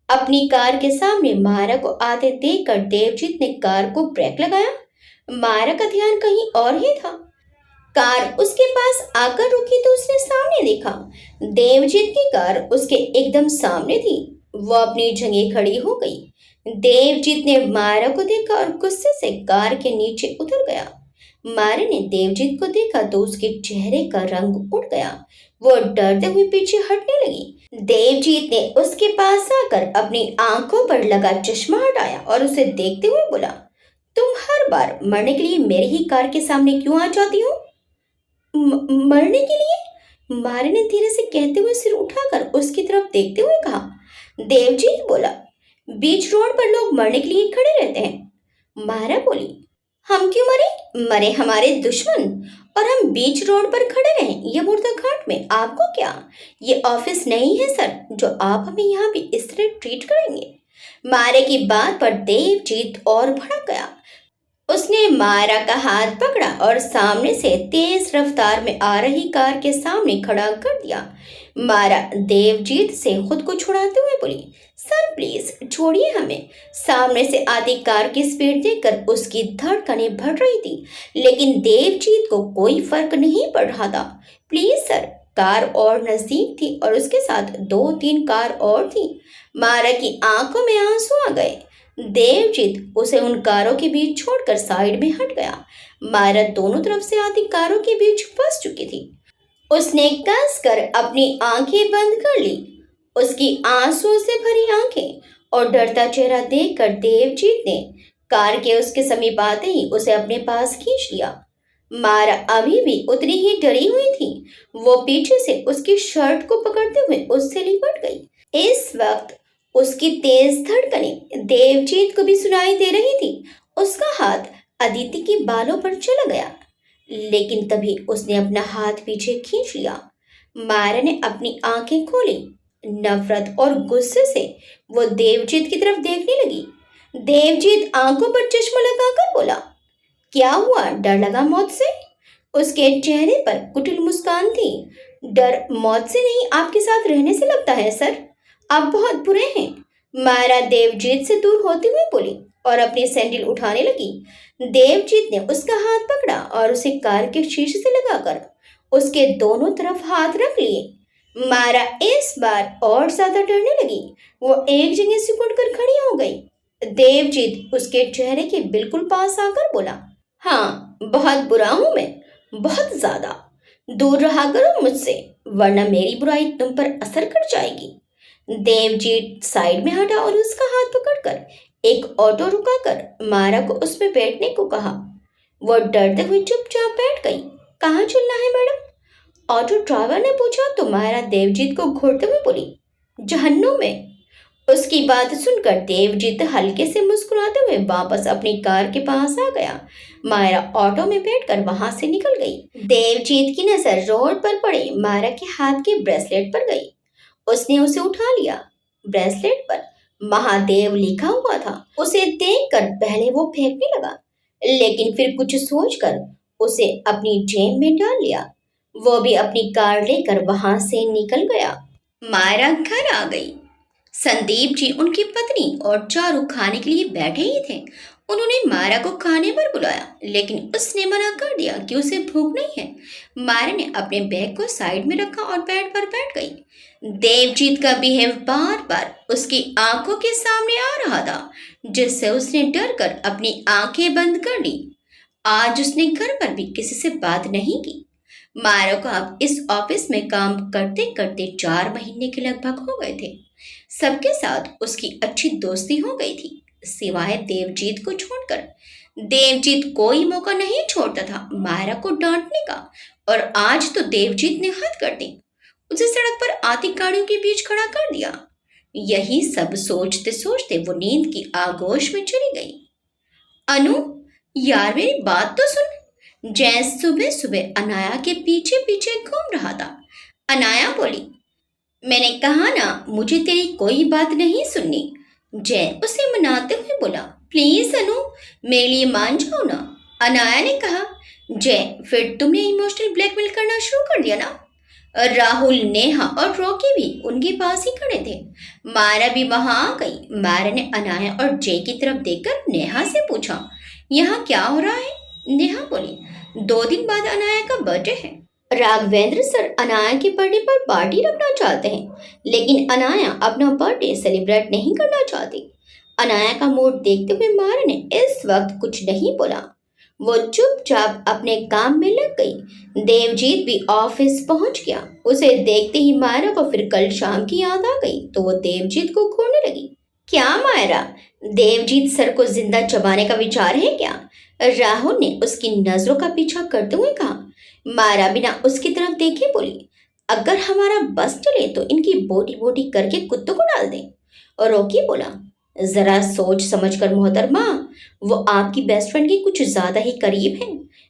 अपनी कार के सामने मारा को आते देखकर देवजीत ने कार को ब्रेक लगाया। मारा का ध्यान कहीं और ही था। कार उसके पास आकर रुकी तो उसने सामने देखा, देवजीत की कार उसके एकदम सामने थी। वो अपनी जगह खड़ी हो गई। देवजीत ने मारा को देखा और गुस्से से कार के नीचे उतर गया। मारा ने देवजीत को देखा तो उसके चेहरे का रंग उड़ गया। वो डरते हुए पीछे हटने लगी। देवजीत ने उसके पास आकर अपनी आंखों पर लगा चश्मा हटाया और उसे देखते हुए बोला, तुम हर बार मरने के लिए मेरी ही कार के सामने क्यों आ जाती हो? मरने के लिए? मारे ने धीरे से कहते हुए सिर उठाकर उसकी तरफ देखते हुए कहा। देवजीत बोला, बीच रोड पर लोग मरने के लिए खड़े रहते हैं। मारा बोली, हम क्यों मरे? मरे हमारे दुश्मन, और हम बीच रोड पर खड़े रहें ये मुर्दा घाट में, आपको क्या? ये ऑफिस नहीं है सर, जो आप हमें यहाँ भी इस तरह ट्रीट करेंगे। मारे की बात पर देवजीत और भड़क गया। उसने मायरा का हाथ पकड़ा और सामने से तेज रफ्तार में आ रही कार के सामने खड़ा कर दिया। मारा देवजीत से खुद को छुड़ाते हुए बोली, सर प्लीज छोड़िए हमें। सामने से आती कार की स्पीड देखकर उसकी धड़कनें बढ़ रही थी, लेकिन देवजीत को कोई फर्क नहीं पड़ रहा था। Please sir. कार और नजदीक थी और उसके साथ 2-3 कार और थी। मारा की आंखों में आंसू आ गए। देवजीत उसे उन कारों के बीच छोड़कर साइड में हट गया। मारा दोनों तरफ से आती कारों के बीच फंस चुकी थी। उसने कसकर अपनी आंखें बंद कर ली। उसकी आंसुओं से भरी आंखें और डरता चेहरा देखकर देवजीत ने कार के उसके समीप आते ही उसे अपने पास खींच लिया। मारा अभी भी उतनी ही डरी हुई थी। वो पीछे से उसकी शर्ट को पकड़ते हुए उससे लिपट गई। इस वक्त उसकी तेज धड़कनें देवजीत को भी सुनाई दे रही थी। उसका हाथ अदिति के बालों पर चला गया, लेकिन तभी उसने अपना हाथ पीछे खींच लिया। मारा ने अपनी आंखें खोली। नफरत और गुस्से से वो देवजीत की तरफ देखने लगी। देवजीत आंखों पर चश्मा लगाकर बोला, क्या हुआ, डर लगा मौत से? उसके चेहरे पर कुटिल मुस्कान थी। डर मौत से नहीं, आपके साथ रहने से लगता है सर। आप बहुत बुरे हैं। मारा देवजीत से दूर होते हुए बोली और अपनी सैंडल उठाने लगी। देवजीत ने उसका हाथ पकड़ा और उसे कार के शीशे से लगाकर उसके दोनों तरफ हाथ रख लिए। मारा इस बार और ज्यादा डरने लगी। वो एक जगह सिकुड़ कर खड़ी हो गई। देवजीत उसके चेहरे के बिल्कुल पास आकर बोला, हाँ बहुत बुरा हूं मैं, बहुत ज्यादा। दूर रहा करो मुझसे, वरना मेरी बुराई तुम पर असर कर जाएगी। देवजीत साइड में हटा और उसका हाथ पकड़कर एक ऑटो रुकाकर मारा को उसमें बैठने को कहा। वो डरते हुए चुपचाप बैठ गई। कहाँ चलना है मैडम? ऑटो ड्राइवर ने पूछा तो मारा देवजीत को घूरते हुए बोली, जहन्नुम में। उसकी बात सुनकर देवजीत हल्के से मुस्कुराते हुए वापस अपनी कार के पास आ गया। मायरा ऑटो में बैठकर वहां से निकल गई। देवजीत की नजर रोड पर पड़े मायरा के हाथ के ब्रेसलेट पर गई। उसने उसे उठा लिया। ब्रेसलेट पर महादेव लिखा हुआ था। उसे देखकर पहले वो फेंकने लगा, लेकिन फिर कुछ सोचकर उसे अपनी जेब में डाल लिया। वो भी अपनी कार लेकर वहां से निकल गया। मायरा घर आ गई। संदीप जी उनकी पत्नी और चारू खाने के लिए बैठे ही थे। उन्होंने मायरा को खाने पर बुलाया, लेकिन उसने मना कर दिया कि उसे भूख नहीं है। मायरा ने अपने बैग को साइड में रखा और बेड पर बैठ गई। देवजीत का बिहेव बार बार उसकी आंखों के सामने आ रहा था, जिससे उसने डर कर अपनी आंखें बंद कर ली। आज उसने घर पर भी किसी से बात नहीं की। मायरा को अब इस ऑफिस में काम करते करते 4 महीने के लगभग हो गए थे। सबके साथ उसकी अच्छी दोस्ती हो गई थी, सिवाय देवजीत को छोड़कर। देवजीत कोई मौका नहीं छोड़ता था मायरा को डांटने का, और आज तो देवजीत ने हद कर दी। उसे सड़क पर आती गाड़ियों के बीच खड़ा कर दिया। यही सब सोचते सोचते वो नींद की आगोश में चली गई। अनु, यार मेरी बात तो सुन। जय सुबह सुबह अनाया के पीछे पीछे घूम रहा था। अनाया बोली, मैंने कहा ना मुझे तेरी कोई बात नहीं सुननी। जय उसे मनाते हुए बोला, प्लीज अनु मेरे लिए मान जाओ ना। अनाया ने कहा, जय फिर तुमने इमोशनल ब्लैकमेल करना शुरू कर दिया ना। राहुल, नेहा और रॉकी भी उनके पास ही खड़े थे। मायरा भी वहां आ गई। मायरा ने अनाया और जय की तरफ देखकर नेहा से पूछा, यहाँ क्या हो रहा है? नेहा बोली, 2 दिन बाद अनाया का बर्थडे है। राघवेंद्र सर अनाया के बर्थडे पर पार्टी रखना चाहते हैं, लेकिन अनाया अपना बर्थडे सेलिब्रेट नहीं करना चाहती। अनाया का मूड देखते हुए मायरा ने इस वक्त कुछ नहीं बोला। वो चुपचाप अपने काम में लग गई। देवजीत भी ऑफिस पहुंच गया। उसे देखते ही मायरा को फिर कल शाम की याद आ गई, तो वो देवजीत को घूरने लगी। क्या मायरा, देवजीत सर को जिंदा चबाने का विचार है क्या? राहुल ने उसकी नजरों का पीछा करते हुए कहा। मायरा बिना उसकी तरफ देखे बोली, अगर हमारा बस चले तो इनकी बोटी बोटी करके कुत्तों को डाल दें। और रोकी बोला, जरा सोच समझकर मोहतरमा, वो आपकी बेस्ट फ्रेंड के कुछ ज्यादा ही करीब है।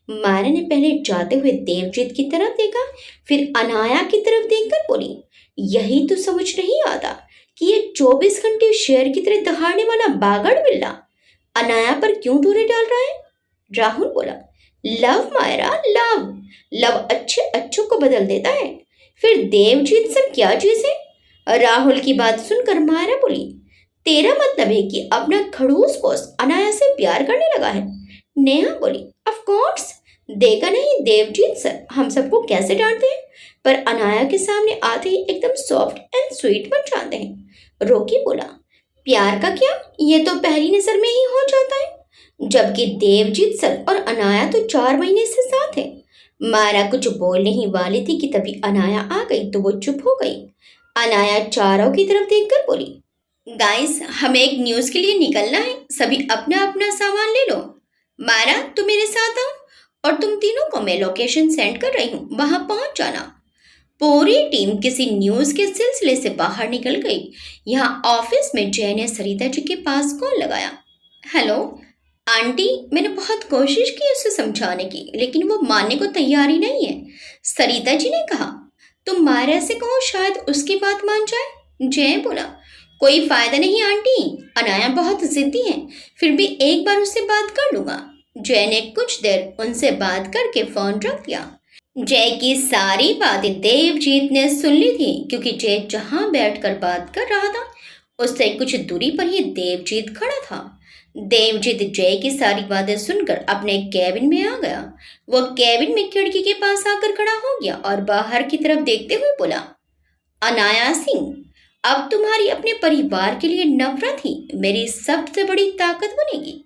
मायरा ने पहले जाते हुए देवजीत की तरफ देखा, फिर अनाया की तरफ देखकर बोली, यही तो समझ नहीं आता कि ये 24 घंटे शेर की तरह दहाड़ने वाला बागड़ बिल्ला अनाया पर क्यों डोरे डाल रहा है। राहुल बोला, लव मायरा, लव लव अच्छे अच्छों को बदल देता है। फिर देवजीत सर क्या चीज है? राहुल की बात सुनकर मायरा बोली, तेरा मतलब है कि अपना खड़ूस बॉस अनाया से प्यार करने लगा है? नेहा बोली, ऑफ कोर्स। देखा नहीं देवजीत सर हम सबको कैसे डांटते हैं, पर अनाया के सामने आते ही एकदम सॉफ्ट एंड स्वीट बन जाते हैं। रोकी बोला, प्यार का क्या, ये तो पहली नजर में ही हो जाता है। जबकि देवजीत सर और अनाया तो 4 महीने से साथ है। मारा कुछ बोलने ही वाली थी कि तभी अनाया आ गई तो वो चुप हो गई। अनाया चारों की तरफ देखकर बोली, गाइस हमें एक न्यूज़ के लिए निकलना है, सभी अपना अपना सामान ले लो। मारा तुम मेरे साथ आओ, और तुम तीनों को मैं लोकेशन सेंड कर रही हूँ, वहां पहुंच जाना। पूरी टीम किसी न्यूज़ के सिलसिले से बाहर निकल गई। यहाँ ऑफिस में जय ने सरिता जी के पास कॉल लगाया। हेलो आंटी, मैंने बहुत कोशिश की उसे समझाने की, लेकिन वो मानने को तैयार ही नहीं है। सरिता जी ने कहा, तुम मायरा से कहो, शायद उसकी बात मान जाए। जय बोला, कोई फायदा नहीं आंटी, अनाया बहुत जिद्दी है, फिर भी एक बार उससे बात कर लूंगा। जय ने कुछ देर उनसे बात करके फोन रख दिया। जय की सारी बातें देवजीत ने सुन ली थी, क्योंकि जय जहां बैठकर बात कर रहा था उससे कुछ दूरी पर ही देवजीत खड़ा था। देवजीत जय की सारी बातें सुनकर अपने कैबिन में आ गया। वो कैबिन में खिड़की के पास आकर खड़ा हो गया और बाहर की तरफ देखते हुए बोला, अनाया सिंह, अब तुम्हारी अपने परिवार के लिए नफरत ही मेरी सबसे बड़ी ताकत बनेगी।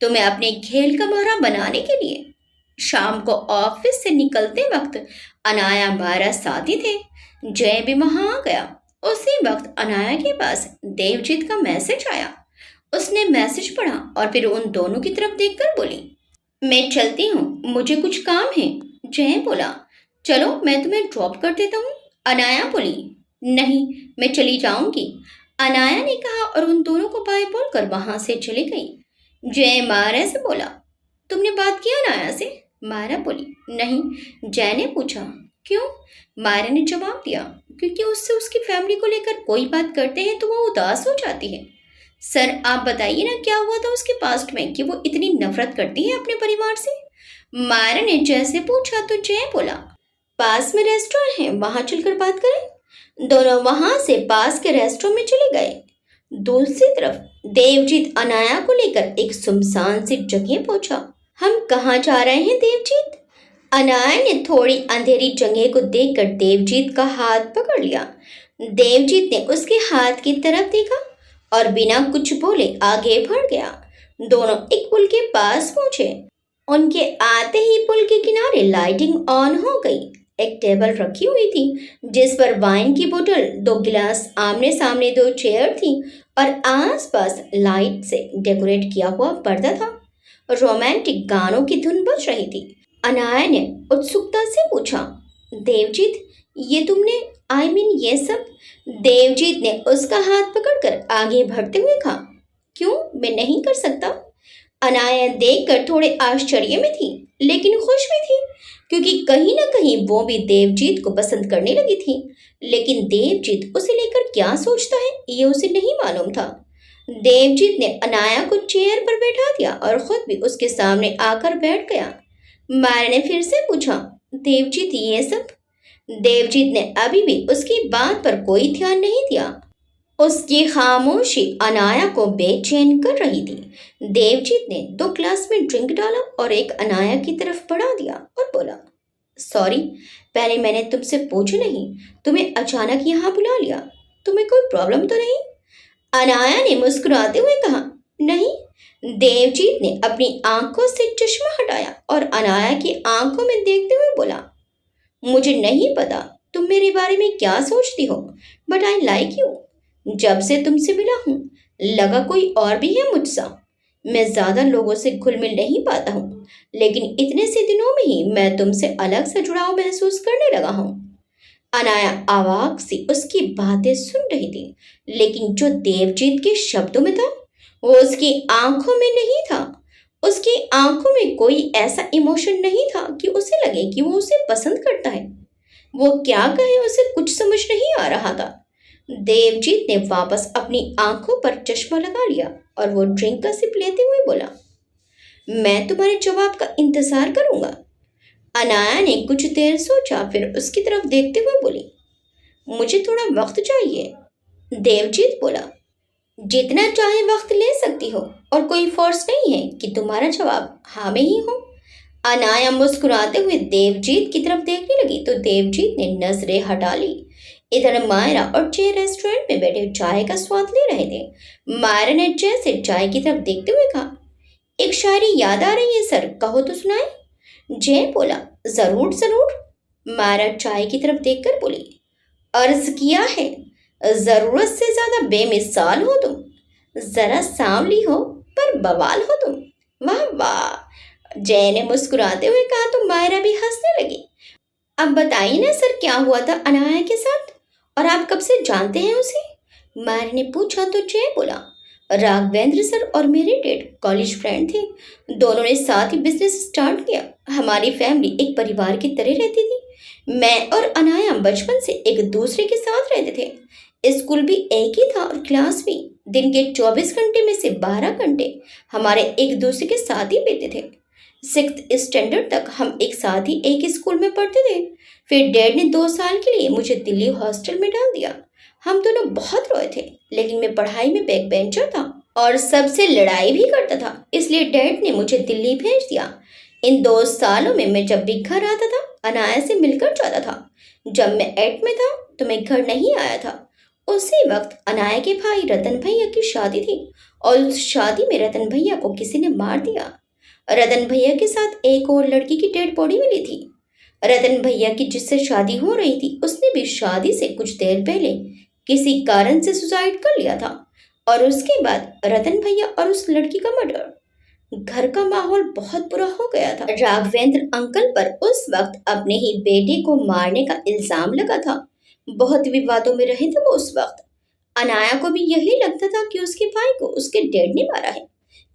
तुम्हें अपने खेल का मारा बनाने के लिए। शाम को ऑफिस से निकलते वक्त अनाया मारा साथी थे। जय भी वहां आ गया। उसी वक्त अनाया के पास देवजीत का मैसेज आया। उसने मैसेज पढ़ा और फिर उन दोनों की तरफ देखकर बोली, मैं चलती हूँ, मुझे कुछ काम है। जय बोला, चलो मैं तुम्हें ड्रॉप कर देता हूँ। अनाया बोली, नहीं मैं चली जाऊंगी। अनाया ने कहा और उन दोनों को बाय बोलकर वहां से चली गई। जय मारा से बोला, तुमने बात किया अनाया से? मारा बोली, नहीं। जय ने पूछा, क्यों? मारा ने जवाब दिया, क्योंकि उससे उसकी फैमिली को लेकर कोई बात करते हैं तो वो उदास हो जाती है। सर आप बताइए ना, क्या हुआ था उसके पास्ट में कि वो इतनी नफरत करती है अपने परिवार से? मारा ने जय से पूछा तो जय बोला, पास में रेस्टोरेंट है, वहां चलकर बात करें। दोनों वहां से पास के रेस्टोरेंट में चले गए। दूसरी तरफ देवजीत अनाया को लेकर एक सुनसान सी जगह पहुंचा। हम कहाँ जा रहे हैं देवजीत? अनाया ने थोड़ी अंधेरी जगह को देखकर देवजीत का हाथ पकड़ लिया। देवजीत ने उसके हाथ की तरफ देखा और बिना कुछ बोले आगे बढ़ गया। दोनों एक पुल के पास पहुंचे। उनके आते ही पुल के किनारे लाइटिंग ऑन हो गई। एक टेबल रखी हुई थी जिस पर वाइन की बोतल, 2 गिलास, आमने सामने 2 चेयर थी और आसपास लाइट से डेकोरेट किया हुआ पर्दा था। रोमांटिक गानों की धुन बज रही थी। अनाया ने उत्सुकता से पूछा, देवजीत ये तुमने ये सब? देवजीत ने उसका हाथ पकड़कर आगे बढ़ते हुए कहा, क्यों, मैं नहीं कर सकता? अनाया देखकर थोड़े आश्चर्य में थी लेकिन खुश भी थी, क्योंकि कहीं ना कहीं वो भी देवजीत को पसंद करने लगी थी। लेकिन देवजीत उसे लेकर क्या सोचता है ये उसे नहीं मालूम था। देवजीत ने अनाया को चेयर पर बैठा दिया और खुद भी उसके सामने आकर बैठ गया। माया ने फिर से पूछा, देवजीत ये सब? देवजीत ने अभी भी उसकी बात पर कोई ध्यान नहीं दिया। उसकी खामोशी अनाया को बेचैन कर रही थी। देवजीत ने 2 ग्लास में ड्रिंक डाला और एक अनाया की तरफ बढ़ा दिया और बोला, सॉरी, पहले मैंने तुमसे पूछा नहीं, तुम्हें अचानक यहाँ बुला लिया। तुम्हें कोई प्रॉब्लम तो नहीं? अनाया ने मुस्कुराते हुए कहा, नहीं। देवजीत ने अपनी आंखों से चश्मा हटाया और अनाया की आंखों में देखते हुए बोला, मुझे नहीं पता तुम मेरे बारे में क्या सोचती हो, बट आई लाइक यू। जब से तुमसे मिला हूँ लगा कोई और भी है मुझसा। मैं ज्यादा लोगों से घुल मिल नहीं पाता हूँ, लेकिन इतने से दिनों में ही मैं तुमसे अलग सा जुड़ाव महसूस करने लगा हूँ। अनाया अवाक सी उसकी बातें सुन रही थी, लेकिन जो देवजीत के शब्दों में था वो उसकी आंखों में नहीं था। उसकी आंखों में कोई ऐसा इमोशन नहीं था कि उसे लगे कि वो उसे पसंद करता है। वो क्या कहे उसे कुछ समझ नहीं आ रहा था। देवजीत ने वापस अपनी आंखों पर चश्मा लगा लिया और वो ड्रिंक का सिप लेते हुए बोला, मैं तुम्हारे जवाब का इंतजार करूंगा। अनाया ने कुछ देर सोचा, फिर उसकी तरफ देखते हुए बोली, मुझे थोड़ा वक्त चाहिए। देवजीत बोला, जितना चाहे वक्त ले सकती हो, और कोई फोर्स नहीं है कि तुम्हारा जवाब हाँ में ही हो। अनाया मुस्कुराते हुए देवजीत की तरफ देखने लगी तो देवजीत ने नजरें हटा ली। इधर मायरा और जय रेस्टोरेंट में बैठे चाय का स्वाद ले रहे थे। मायरा ने जय से चाय की तरफ देखते हुए कहा, एक शायरी याद आ रही है सर, कहो तो सुनाए। जय बोला, जरूर जरूर। मायरा चाय की तरफ देखकर बोली, अर्ज किया है, जरूरत से ज्यादा बेमिसाल हो तुम, जरा सांवली हो पर बवाल हो तुम। वाह वाह, जय ने मुस्कुराते हुए कहा तो मायरा भी हंसने लगी। अब बताइए ना सर, क्या हुआ था अनाया के साथ, और आप कब से जानते हैं उसे? मायरा ने पूछा तो जय बोला, राघवेंद्र सर और मेरे डेड कॉलेज फ्रेंड थे। दोनों ने साथ ही बिजनेस स्टार्ट किया। हमारी फैमिली एक परिवार की तरह रहती थी। मैं और अनाया बचपन से एक दूसरे के साथ रहते थे। स्कूल भी एक ही था और क्लास भी। दिन के 24 घंटे में से 12 घंटे हमारे एक दूसरे के साथ ही बीते थे। 6th स्टैंडर्ड तक हम एक साथ ही एक स्कूल में पढ़ते थे। फिर डैड ने 2 साल के लिए मुझे दिल्ली हॉस्टल में डाल दिया। हम दोनों बहुत रोए थे, लेकिन मैं पढ़ाई में बैक बेंचर था और सबसे लड़ाई भी करता था, इसलिए डैड ने मुझे दिल्ली भेज दिया। इन 2 सालों में मैं जब भी घर आता था अनाया से मिलकर जाता था। जब मैं 8 में था तो मैं घर नहीं आया था। उसी वक्त अनाया के भाई रतन भैया की शादी थी और उस शादी में रतन भैया को किसी ने मार दिया। रतन भैया के साथ एक और लड़की की डेड बॉडी मिली थी। रतन भैया की जिससे शादी हो रही थी उसने भी शादी से कुछ देर पहले किसी कारण से सुसाइड कर लिया था, और उसके बाद रतन भैया और उस लड़की का मर्डर। घर का माहौल बहुत बुरा हो गया था। राघवेंद्र अंकल पर उस वक्त अपने ही बेटे को मारने का इल्जाम लगा था। बहुत विवादों में रहे थे वो उस वक्त। अनाया को भी यही लगता था कि उसके भाई को उसके डैड ने मारा है,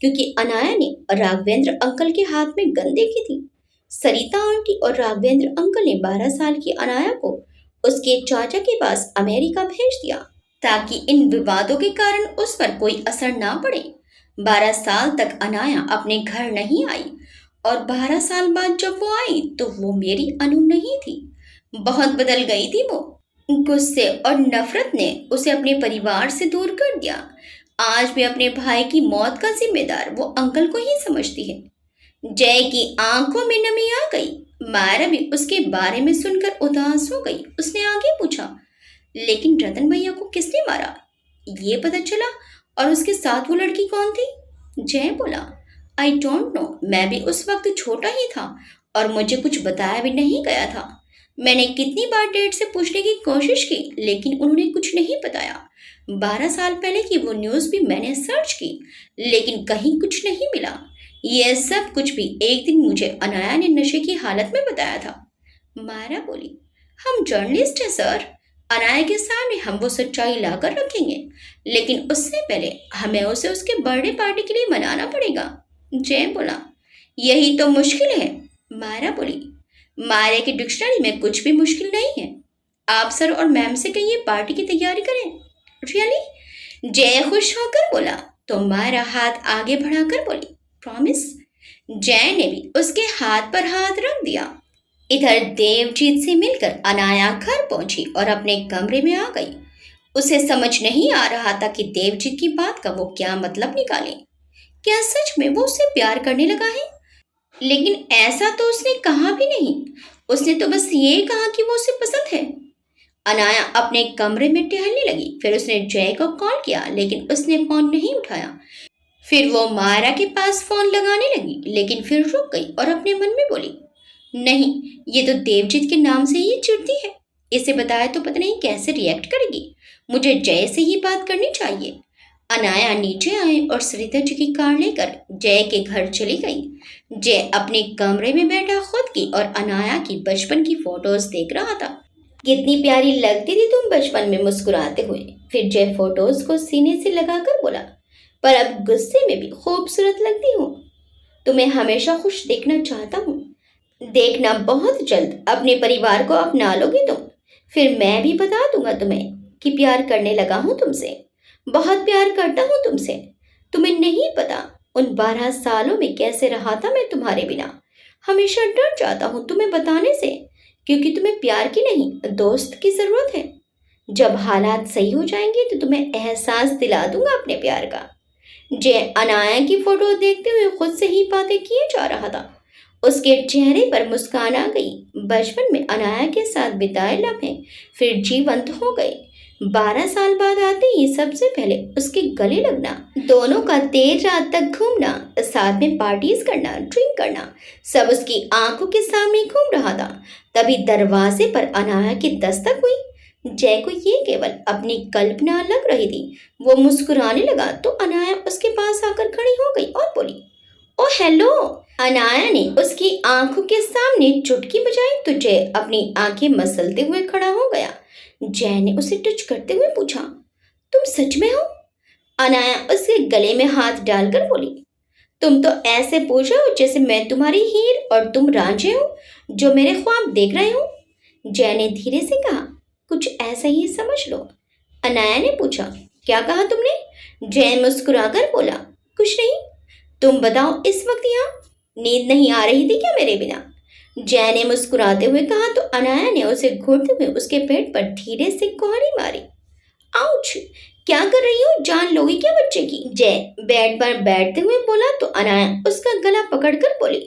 क्योंकि अनाया ने राघवेंद्र अंकल के हाथ में गन देखी थी। सरिता आंटी और राघवेंद्र अंकल ने 12 साल की अनाया को उसके चाचा के पास अमेरिका भेज दिया, ताकि इन विवादों के कारण उस पर कोई असर ना पड़े। 12 साल तक अनाया अपने घर नहीं आई, और 12 साल बाद जब वो आई तो वो मेरी अनु नहीं थी। बहुत बदल गई थी वो। गुस्से और नफरत ने उसे अपने परिवार से दूर कर दिया। आज भी अपने भाई की मौत का जिम्मेदार वो अंकल को ही समझती है। जय की आंखों में नमी आ गई। मायरा भी उसके बारे में सुनकर उदास हो गई। उसने आगे पूछा, लेकिन रतन भैया को किसने मारा, ये पता चला? और उसके साथ वो लड़की कौन थी? जय बोला, आई डोंट नो, मैं भी उस वक्त छोटा ही था और मुझे कुछ बताया भी नहीं गया था। मैंने कितनी बार डैड से पूछने की कोशिश की, लेकिन उन्होंने कुछ नहीं बताया। 12 साल पहले की वो न्यूज़ भी मैंने सर्च की, लेकिन कहीं कुछ नहीं मिला। यह सब कुछ भी एक दिन मुझे अनाया ने नशे की हालत में बताया था। मायरा बोली, हम जर्नलिस्ट हैं सर, अनाया के सामने हम वो सच्चाई लाकर रखेंगे, लेकिन उससे पहले हमें उसे उसके बर्थडे पार्टी के लिए मनाना पड़ेगा। जय बोला, यही तो मुश्किल है। मायरा बोली, मायरा की डिक्शनरी में कुछ भी मुश्किल नहीं है। आप सर और मैम से कहिए पार्टी की तैयारी करें। रियली? जय खुश होकर बोला तो मायरा हाथ आगे बढ़ाकर बोली, प्रॉमिस। जय ने भी उसके हाथ पर हाथ रख दिया। इधर देवजीत से मिलकर अनाया घर पहुंची और अपने कमरे में आ गई। उसे समझ नहीं आ रहा था कि देवजीत की बात का वो क्या मतलब निकाले। क्या सच में वो उससे प्यार करने लगा है? लेकिन ऐसा तो उसने कहा भी नहीं। उसने तो बस ये कहा कि वो उसे पसंद है। अनाया अपने कमरे में टहलने लगी। फिर उसने जय को कॉल किया, लेकिन उसने फोन नहीं उठाया। फिर वो मायरा के पास फोन लगाने लगी, लेकिन फिर रुक गई और अपने मन में बोली, नहीं, ये तो देवजीत के नाम से ही चिढ़ती है। इसे बताया तो पता नहीं कैसे रिएक्ट करेगी। मुझे जय से ही बात करनी चाहिए। अनाया नीचे आई और सरिता जी की कार लेकर जय के घर चली गई। जय अपने कमरे में बैठा खुद की और अनाया की बचपन की फोटोज देख रहा था। कितनी प्यारी लगती थी तुम बचपन में, मुस्कुराते हुए। फिर जय फोटोज को सीने से लगाकर बोला, पर अब गुस्से में भी खूबसूरत लगती हो। तुम्हें हमेशा खुश देखना चाहता हूँ। देखना बहुत जल्द अपने परिवार को अपना लोगे तुम। फिर मैं भी बता दूंगा तुम्हें कि प्यार करने लगा हूँ तुमसे। बहुत प्यार करता हूँ तुमसे। तुम्हें नहीं पता उन 12 सालों में कैसे रहा था मैं तुम्हारे बिना। हमेशा डर जाता हूँ तुम्हें बताने से, क्योंकि तुम्हें प्यार की नहीं, दोस्त की ज़रूरत है। जब हालात सही हो जाएंगे तो तुम्हें एहसास दिला दूंगा अपने प्यार का। जय अनाया की फोटो देखते हुए खुद से ही बातें किए जा रहा था। उसके चेहरे पर मुस्कान आ गई। बचपन में अनाया के साथ बिताए लम्हे फिर जीवंत हो गए। 12 साल बाद आते ही सबसे पहले उसके गले लगना, दोनों का देर रात तक घूमना, साथ में पार्टीज करना, ड्रिंक करना, सब उसकी आंखों के सामने घूम रहा था। तभी दरवाजे पर अनाया की दस्तक हुई। जय को ये केवल अपनी कल्पना लग रही थी। वो मुस्कुराने लगा तो अनाया उसके पास आकर खड़ी हो गई और बोली, ओ हेलो। अनाया ने उसकी आंखों के सामने चुटकी बजाई तो जय अपनी आंखें मसलते हुए खड़ा हो गया। जय ने उसे टच करते हुए पूछा, तुम सच में हो? अनाया उसके गले में हाथ डालकर बोली, तुम तो ऐसे पूछ रहे हो जैसे मैं तुम्हारी हीर और तुम रांझे हो जो मेरे ख्वाब देख रहे हो। जय ने धीरे से कहा, कुछ ऐसा ही समझ लो। अनाया ने पूछा, क्या कहा तुमने? जय मुस्कुराकर बोला, कुछ नहीं। तुम बताओ, इस वक्त यहाँ नींद नहीं आ रही थी क्या मेरे बिना? जय ने मुस्कुराते हुए कहा तो अनाया ने उसे घूरते हुए उसके पेट पर धीरे से कुल्हाड़ी मारी। आउच! क्या कर रही हो? जान लोगी क्या बच्चे की? जय बेड पर बैठते हुए बोला तो अनाया उसका गला पकड़कर बोली,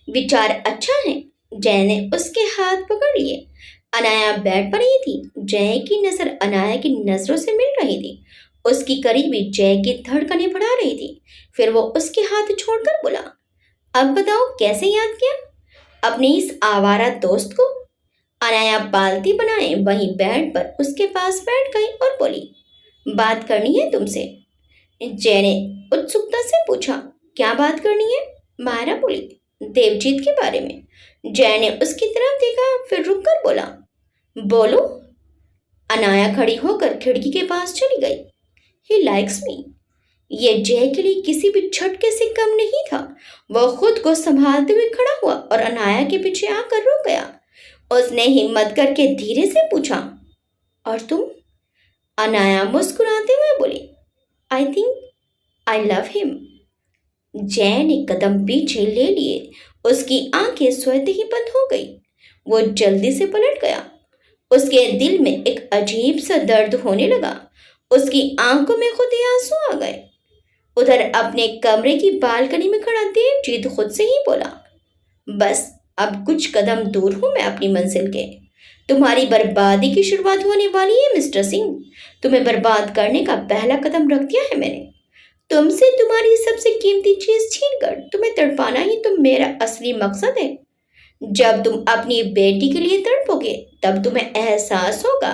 विचार अच्छा है। जय ने उसके हाथ पकड़ लिए। अनाया बेड पर ही थी। जय की नजर अनाया की नजरों से मिल रही थी। उसकी करीबी जय की धड़कनें बढ़ा रही थी। फिर वो उसके हाथ छोड़कर बोला, अब बताओ कैसे याद किया अपने इस आवारा दोस्त को? अनाया बाल्टी बनाए वहीं बेड पर उसके पास बैठ गई और बोली, बात करनी है तुमसे। जय ने उत्सुकता से पूछा, क्या बात करनी है? मायरा बोली, देवजीत के बारे में। जय ने उसकी तरफ देखा फिर रुककर बोला, बोलो। अनाया खड़ी होकर खिड़की के पास चली गई। He likes me. ये जय के लिए किसी भी झटके से कम नहीं था। वह खुद को संभालते हुए खड़ा हुआ और अनाया के पीछे आकर रुक गया। उसने हिम्मत करके धीरे से पूछा, और तुम? अनाया मुस्कुराते हुए बोली, I think I love him. जय ने कदम पीछे ले लिए। उसकी आंखें स्वतः ही बंद हो गई। वो जल्दी से पलट गया। उसके दिल में एक अजीब सा दर्द होने लगा। उसकी आंखों में खुद ही आंसू आ गए। उधर अपने कमरे की बालकनी में खड़ा देवजीत खुद से ही बोला, बस अब कुछ कदम दूर हूं मैं अपनी मंजिल के। तुम्हारी बर्बादी की शुरुआत होने वाली है मिस्टर सिंह। तुम्हें बर्बाद करने का पहला कदम रख दिया है मैंने। तुमसे तुम्हारी सबसे कीमती चीज छीनकर तुम्हें तड़पाना ही तो मेरा असली मकसद है। जब तुम अपनी बेटी के लिए तड़पोगे तब तुम्हें एहसास होगा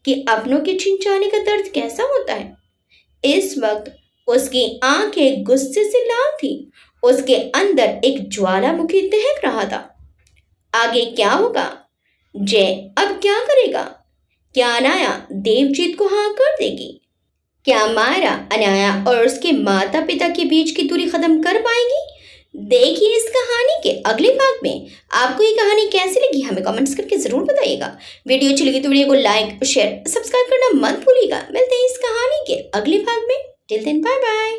कि अपनों के छिन जाने का दर्द कैसा होता है। इस वक्त उसकी आंखें गुस्से से लाल थी। उसके अंदर एक ज्वालामुखी दहक रहा था। आगे क्या होगा? जय अब क्या करेगा? क्या अनाया देवजीत को हाँ कर देगी? क्या मायरा अनाया और उसके माता पिता के बीच की दूरी खत्म कर पाएगी? देखिए इस कहानी के अगले भाग में। आपको ये कहानी कैसी लगी हमें कमेंट्स करके जरूर बताइएगा। वीडियो अच्छी लगी तो वीडियो को लाइक शेयर सब्सक्राइब करना मत भूलिएगा। मिलते हैं इस कहानी के अगले भाग में। Till then bye bye.